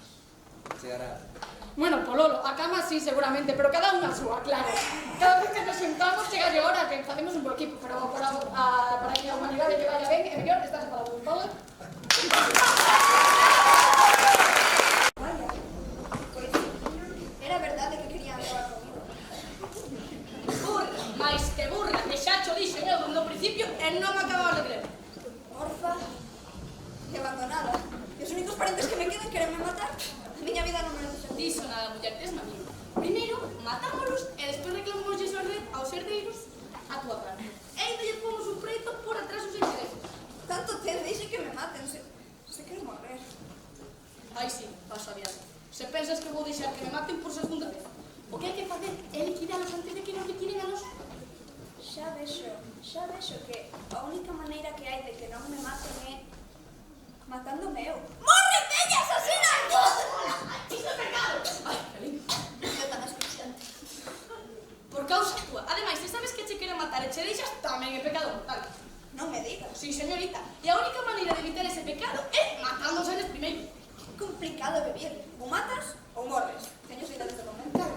S14: chegar a...
S3: Bueno, Pololo, a cama sí, seguramente, pero cada unha súa, claro. Cada vez que nos sentamos, chega a hora que facemos un bo equipo, pero para que a humanidade lle vaya ben, é mellor estar separados, ¿vale?
S19: Era verdade que querían acabar comigo.
S7: Burra, máis que burra, que xa cho dixen eu no principio e non me acababa de creer.
S19: Orfa e abandonada. E os únicos parentes que me quedan querenme matar. A miña vida non merece ser.
S7: Diso nada, muller, tes amigo. Primeiro, matámolos e despois reclamamos aos herdeiros a tua parte. E ainda lle pomos un preto por atrás os intereses.
S19: Tanto te deixe que me maten, se queres morrer.
S7: Ai, sí, vas a viar. Se pensas que vou deixar que me maten por segunda vez, o que hai que facer é liquidalos antes de que nos liquiden a nos.
S19: Xa vexo que a única maneira que hai de que non me maten é matándome eu. Morre, teña, asasina!
S7: Iso é pecado! Ai, que lindo.
S19: É tan asfixiante.
S7: Por causa túa. Ademais, se sabes que che queren matar e che deixas, tamén é pecado mortal.
S19: Non me digas.
S7: Sí, señorita. E a única maneira de evitar ese pecado é matándose eles primeiro.
S19: Complicado vivir. Ou matas ou morres. Teño idades de comentar.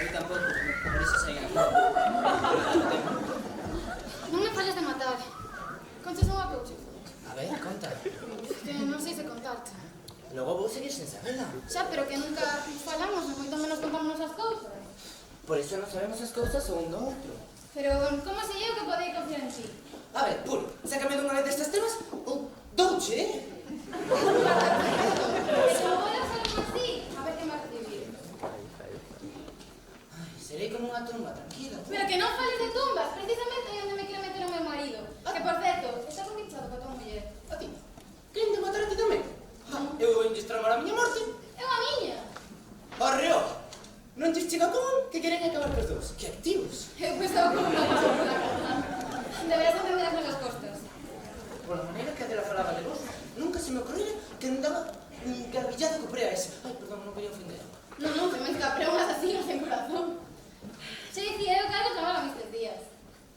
S14: Aí tampouco, por iso sei.
S3: Non me falles de matar. Conches unha cousa.
S14: A ver, conta.
S3: Que non sei se contarte.
S14: Logo vou seguir sen saberla.
S3: Xa, pero que nunca falamos, moito menos contamos as cousas.
S14: Por iso non sabemos as cousas un do outro.
S3: Pero como sei eu que podei confiar en ti?
S14: A ver, Pul, sácame dunha vez destas temas ou douche,
S3: Pero vou a ser así, a ver que me recibir.
S14: Ai, serei como unha tumba, tranquila.
S3: Pero que non fales de tumbas, precisamente é onde me quero meter o meu marido. Que, por certo, estás un bichado con a tua muller.
S14: A ti? Queren de matar a ti tamén? Eu vou indistramar a miña morte.
S3: É unha miña.
S14: Arreo! Non te chega con que queren acabar cos dous. Que activos.
S3: Eu estaba con unha bicha por la cara. Deberías entender as nosas costas.
S14: Por a maneira que Adela falaba de vos, nunca se me ocorrera que andaba garbillado co prea ese. Ai, perdón, non quería ofender.
S3: Non, que me escapé un asesino sen corazón. Se dicía eu que algo chamaba Mr. Díaz.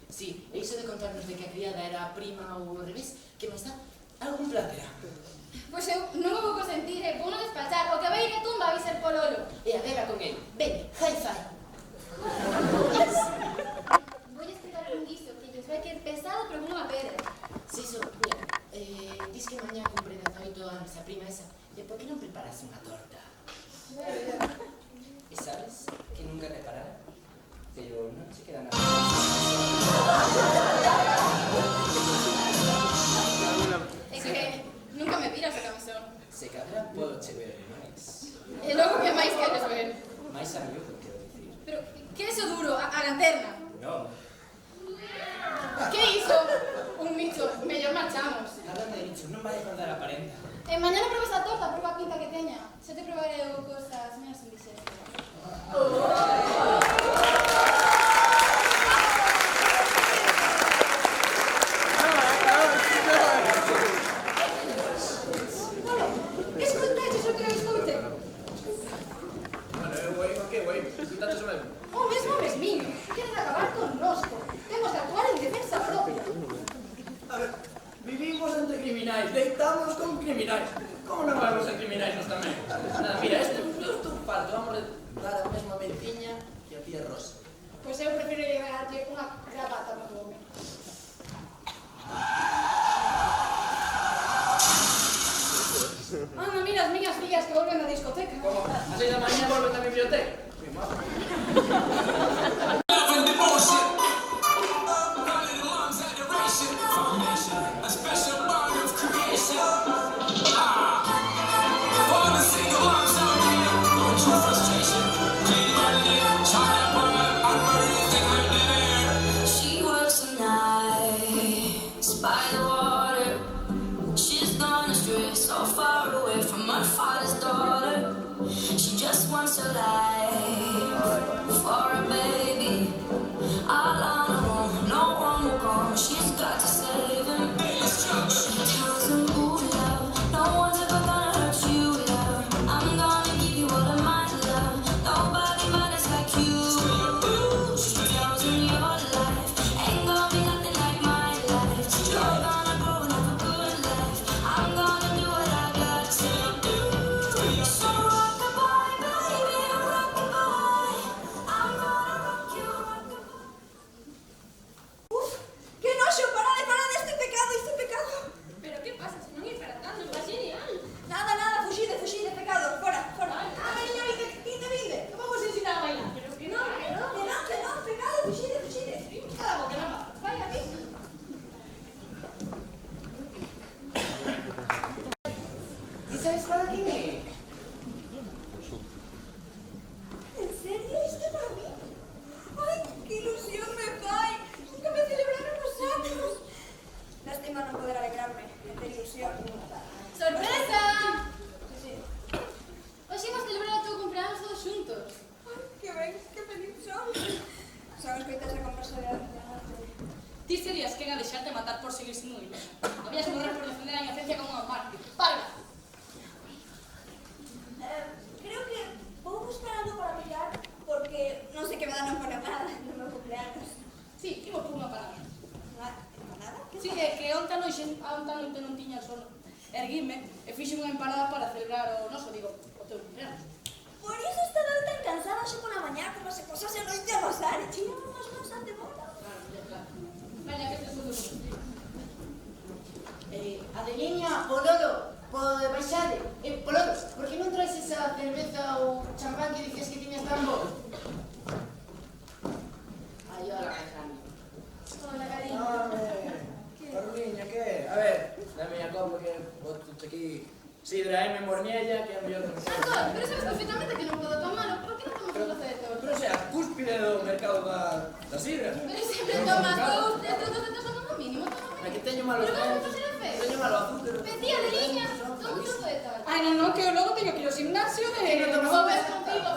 S14: Sí, e iso de contarnos de que a criada era a prima ou ao revés, que máis dá algún platera.
S3: Pois eu non o vou consentir, vou non despachar. O que vai ir a tumba vai ser Pololo.
S14: E a guerra con el. Ven, hi-fi.
S3: Vou explicar un guiso que lles vai querer pesado, pero non a pedra.
S14: Si, iso, mira, dis que mañá cumpre 18 anos a prima esa, e por que non preparas unha torta? E sabes que nunca reparará, pero non se queda nada.
S3: É que nunca me viras a camisón.
S14: Sí,
S16: Se cadra podo che ver máis.
S3: E logo que máis queres ver?
S16: Máis a miúdo, quero dicir.
S3: Pero, que é iso duro? A lanterna?
S16: Non.
S3: Que é iso? Un micho. Mellor marchamos.
S16: Hablando de bichos, non vai a contar a parenta.
S3: E mañana probes a torta, proba a pinta que teña. Xa te probaré eu cosas menos indixestas. Escoitaches o que eu escoite? O mesmo mesmiño. Queren acabar connosco. Temos que actuar en defensa propia.
S11: A ver, vivimos entre criminais, deitamos con criminais. Como non vamos ser criminais nos tamén? Nada, mira, este parto, vamos a dar a mesma mentiña que a tía Rosa.
S3: Pois eu prefiro llevarlle unha gravata no home. Anda, mira as miñas fillas que volven da discoteca.
S11: Como? A 6 da mañá volven da biblioteca. Mi mamá.
S2: She works the nights by the water. She's gone astray, so far away from her father's daughter. She just wants a life for a baby. All on her own, no one will come. She's got to save him. She tells him, ooh, love, no one's ever gonna hurt you, love. I'm gonna give you all of my love. Nobody matters like you. She tells him your life ain't gonna be nothing like my life. You're gonna grow and have a good life. I'm gonna do what I got to do. So rock-a-bye, baby, rock-a-bye. I'm gonna rock you, rock-a-bye.
S19: Uf, que noxo, parade, este pecado.
S3: Pero que pasa? Se non ir para tanto, está genial.
S19: Nada, fuxide, pecado, fora. Veña, vinde, que vamos a ensinar a bailar.
S3: Pero que non.
S19: Que non, pecado, fuxide.
S3: Cada boca na mano.
S19: Vai a mí.
S14: E sabes para quen é?
S19: En serio, isto para mí? Ai, que ilusión me fai. Nunca me celebraron os anos. Lástima non poder alegrarme de ilusión.
S3: Sorpresa!
S19: Sí.
S3: Hoxe imos celebrar o teu cumpleaños todos xuntos.
S19: Ai, que ben, que feliz son. Sabes que esa conversa de arte.
S7: Ti serías quen a deixarte matar por seguir sin un iluso. Habías morrer por defender a inocencia como unha mártir. Parga!
S19: Creo que vou buscar algo para brillar porque non sei que me dan a poner nada no meu cumpleaños.
S7: Sí, imos por unha parada.
S19: ¿Empanada?
S7: Sí, é que onta noite non tiña sono. Erguime e fixen unha empanada para celebrar o noso, digo, o teu cumpleaños.
S19: Por iso estaba eu tan cansada xe pola mañá como se posase a noite a rosar e tiñamos unhas rosas de mora.
S7: Claro. Veña, que te sudo.
S14: Adeliña, Pololo, pode baixade? Pololo, por que non traes esa cerveza ou champán que dices que tiñas tan bo? Ai, hola, Alejandro.
S19: Hola, cariño.
S11: Caroliña, que? A ver, dame a copa que boto aquí sidra M. Morñella, que é a mellor que me
S3: Antón, pero sabes perfectamente que non podo tomalo. Por que non tomas un trozo de torta?
S11: Pero sea, a cúspide do mercado da sidra.
S3: Pero sempre tomas dous, tres trozos de torta como mínimo.
S11: Aquí teño malo
S3: Pero vamos a facer a festa.
S11: Teño malo azúcar.
S3: Petía de liña, toma un trozo de torta.
S7: Ai, non, que eu logo teño que ir ao gimnasio de...
S3: Que non tomas ves contigo,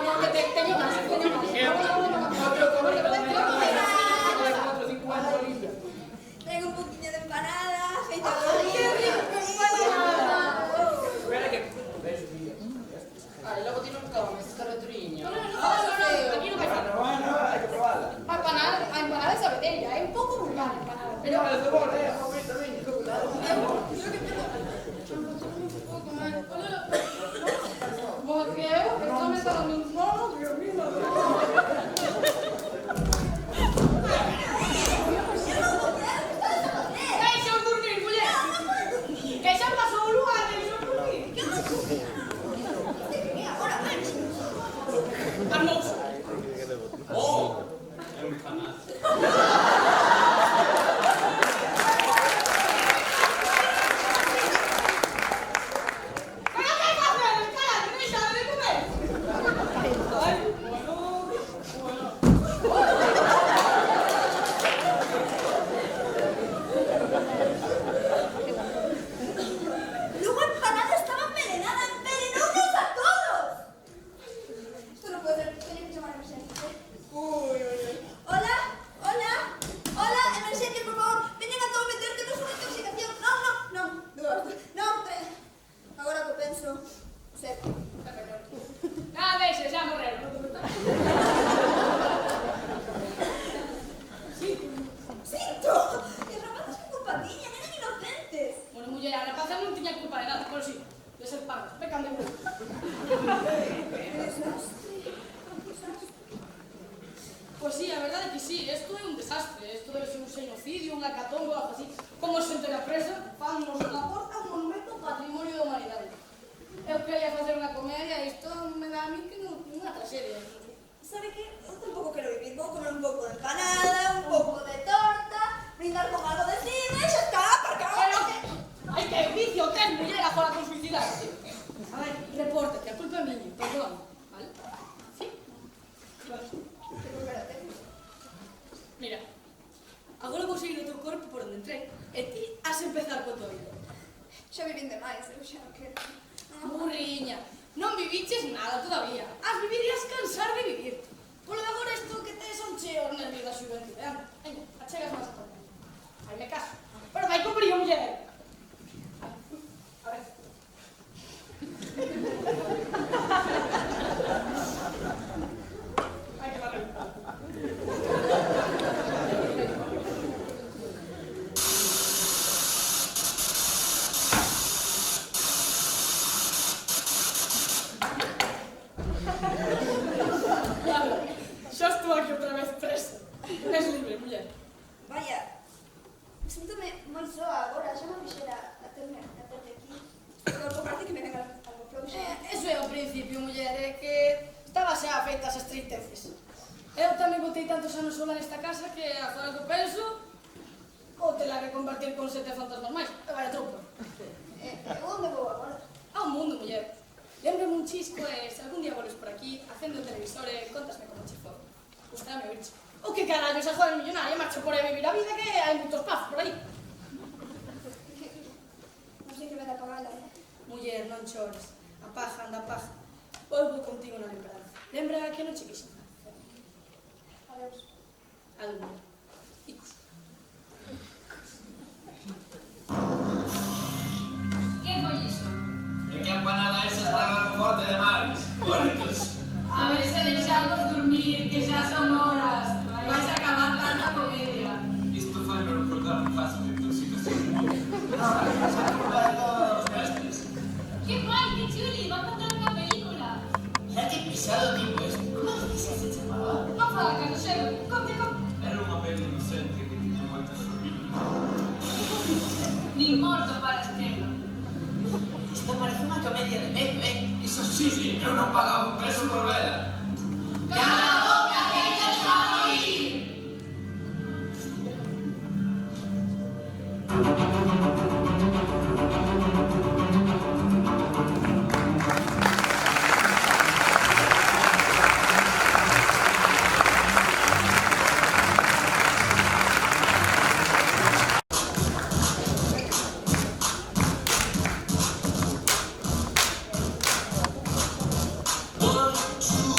S7: No, que teño máis.
S19: Traigo un poquinho de empanada, feita
S7: ¡Qué rico, empanada!
S11: Espera que...
S14: Ai, logo ti non comes, carretriño.
S7: No, aquí non vai falta.
S11: Bueno, hai que probarla.
S7: A empanada é sabeteria, é un pouco vulgar a empanada. Pero...
S11: Pero de bol, poquito, veña.
S7: Porque eu, que non me está dando un mono, que eu mismo... Deixa-o dormir, muller! Que xa pasou o lugar, deixa-o dormir! Armouso!
S1: Oh! Empanada.
S19: eso. Seco.
S7: Nada, deixe, xa morreron.
S19: Sinto! E as rapazas que culpa tiñan, eran inocentes.
S7: Bueno, muller, a rapaza non tiña culpa de nada, pero sí, de ser pardos, pecan de burro. Pois sí, a verdade é que sí, isto é un desastre, isto debe ser un xenocidio, unha hecatombe, algo así. Como se entera presa, fannos na porta un monumento ao patrimonio da humanidade. Eu quería facer unha comedia e isto me dá a mí que non unha tragedia.
S19: Sabe que eu tampouco quero vivir, vou comer un pouco de empanada, un pouco de torta, brindar con algo de cine e xa está, aparcado.
S7: Pero que... Ai, que vicio tes, muller, agora con suicidarte. A ver, repórtate, a culpa é miña, perdón, vale? Sí? Vale. Mira, agora vou seguir o teu corpo por onde entrei e ti has empezar co teu oído.
S19: Xa vivin demais, eu xa non quero.
S7: Burriña, non viviches nada todavía. As vivir e as cansar de vivir. Polo de agora isto que tes son cheos nervios da xuventude. Anda, veña, achegas máis a torna. Aí me caso. Pero vai con brío, muller. A ver. Ai, que barrio. Xa estou aquí outra vez presa. Es libre, muller.
S19: Vaya, síntome moi soa agora, xa non quixera aterme aquí. Pero parece que me venga algo próximo.
S7: Eso é o principio, muller, é que estaba xa feitas as tristezes. Eu tamén botei tantos anos sola nesta casa que agora que penso ou te la que convertir con 7 fantasmas máis. E vaya truco.
S19: Onde vou agora?
S7: Ao mundo, muller. Lembrame un chisco e se algún día volves por aquí, facendo o televisor e contasme como che foi. Gustame oírche. O que carallo, se joder millonaria, marcho por aí a vivir a vida que hai moitos pazos por aí.
S19: Non sei que me da pagala,
S7: Muller, non chores. A paja anda a paja. Volvo contigo na lembranza. Lembra que non che quixen.
S19: Adeus.
S7: Algo. Icos.
S18: Que foi iso?
S20: É que a empanada esa estaba forte de mares. Puertos.
S18: A ver se deixamos dormir, que xa son horas. Vais a acabar tanta comedia.
S20: Isto foi me recordar un caso de intoxicación. Esa culpa de todos os mestres.
S18: Que guai, que chuli, va a contar unha película.
S20: Xa que pisado tipo esto. Como que se chamaba?
S18: Non fala, Carlos, conte.
S20: Era unha peli inocente que tiña moitos
S18: Nin morto para estrela.
S20: Isto parece unha comedia de medio, Iso sí, eu non pagaba un peso por vela.
S18: Cala a boca, que ella te va a morir.
S20: One, two,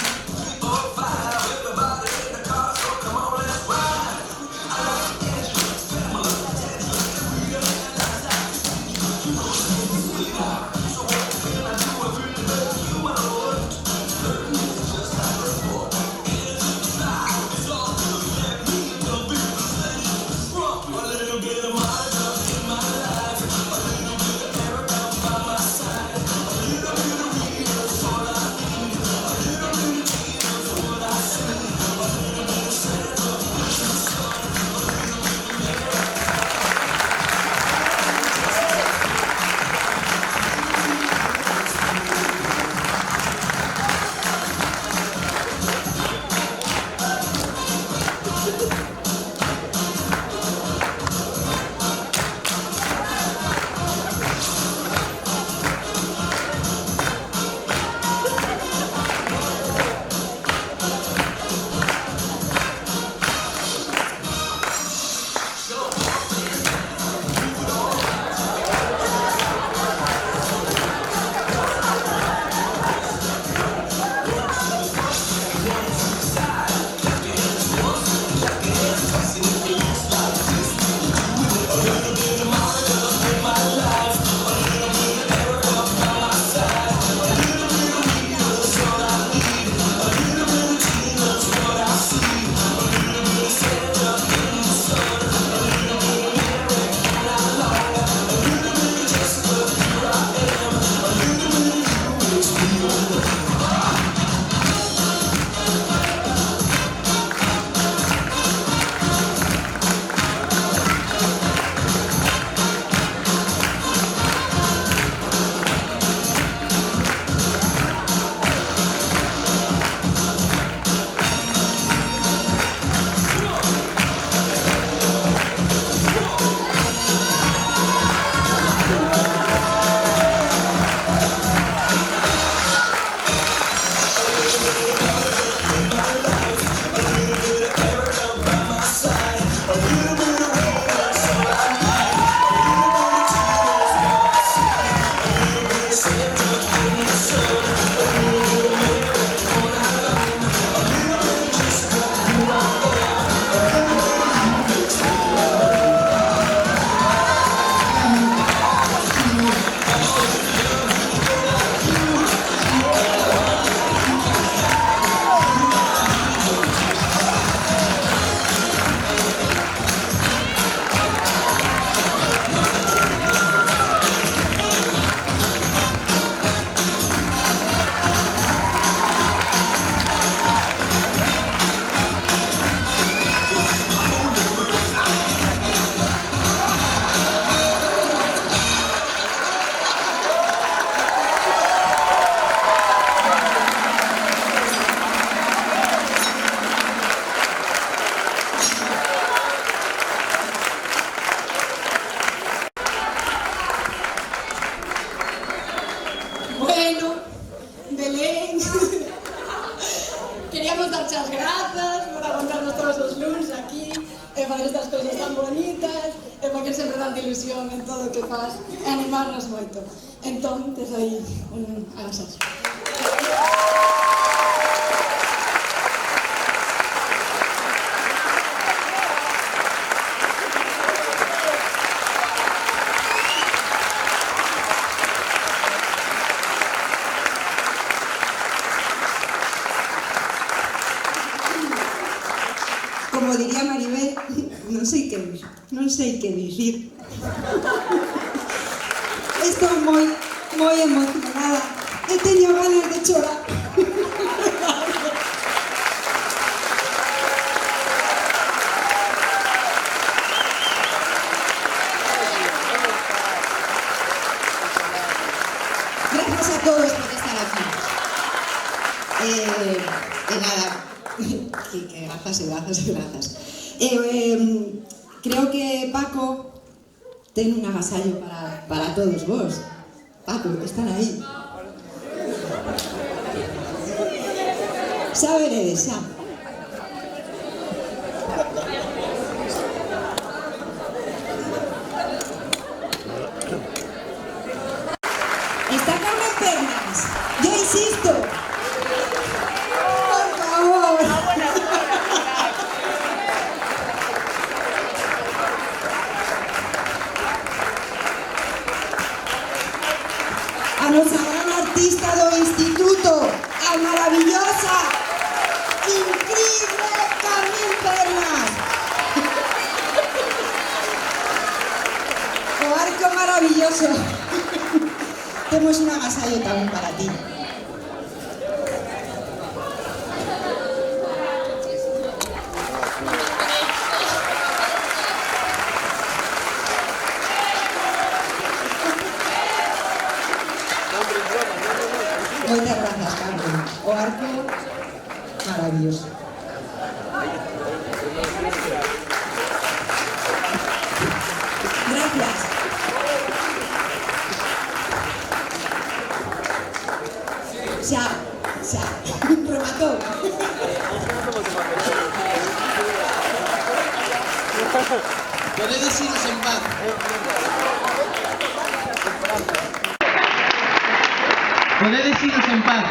S17: Bueno, Belén, queríamos dar as grazas por aguantarnos todos os luns aquí e fazer estas cousas tan bonitas e porque sempre tanta ilusión en todo o que faz e animarnos moito. Entón, tes aí un agasaxo. Como diría Maribel, non sei que dicir. Estou moi emocionada e teño ganas de chorar. Gracias a todos por estar aquí. Nada, que grazas. Creo que Paco ten un agasallo para todos vos. Paco, están aí. Xa veredes, xa. Está Carmen Pernas. Yo insisto. Por favor. A nosa gran artista do instituto, a maravillosa, increíble Carmen Pernas. O arco maravilloso. Temos un agasallo tamén para ti. Moitas grazas, Carmen. O arco maravilloso. Gracias. Xa, rematou.
S14: Podedes iros en paz. Podedes iros en paz.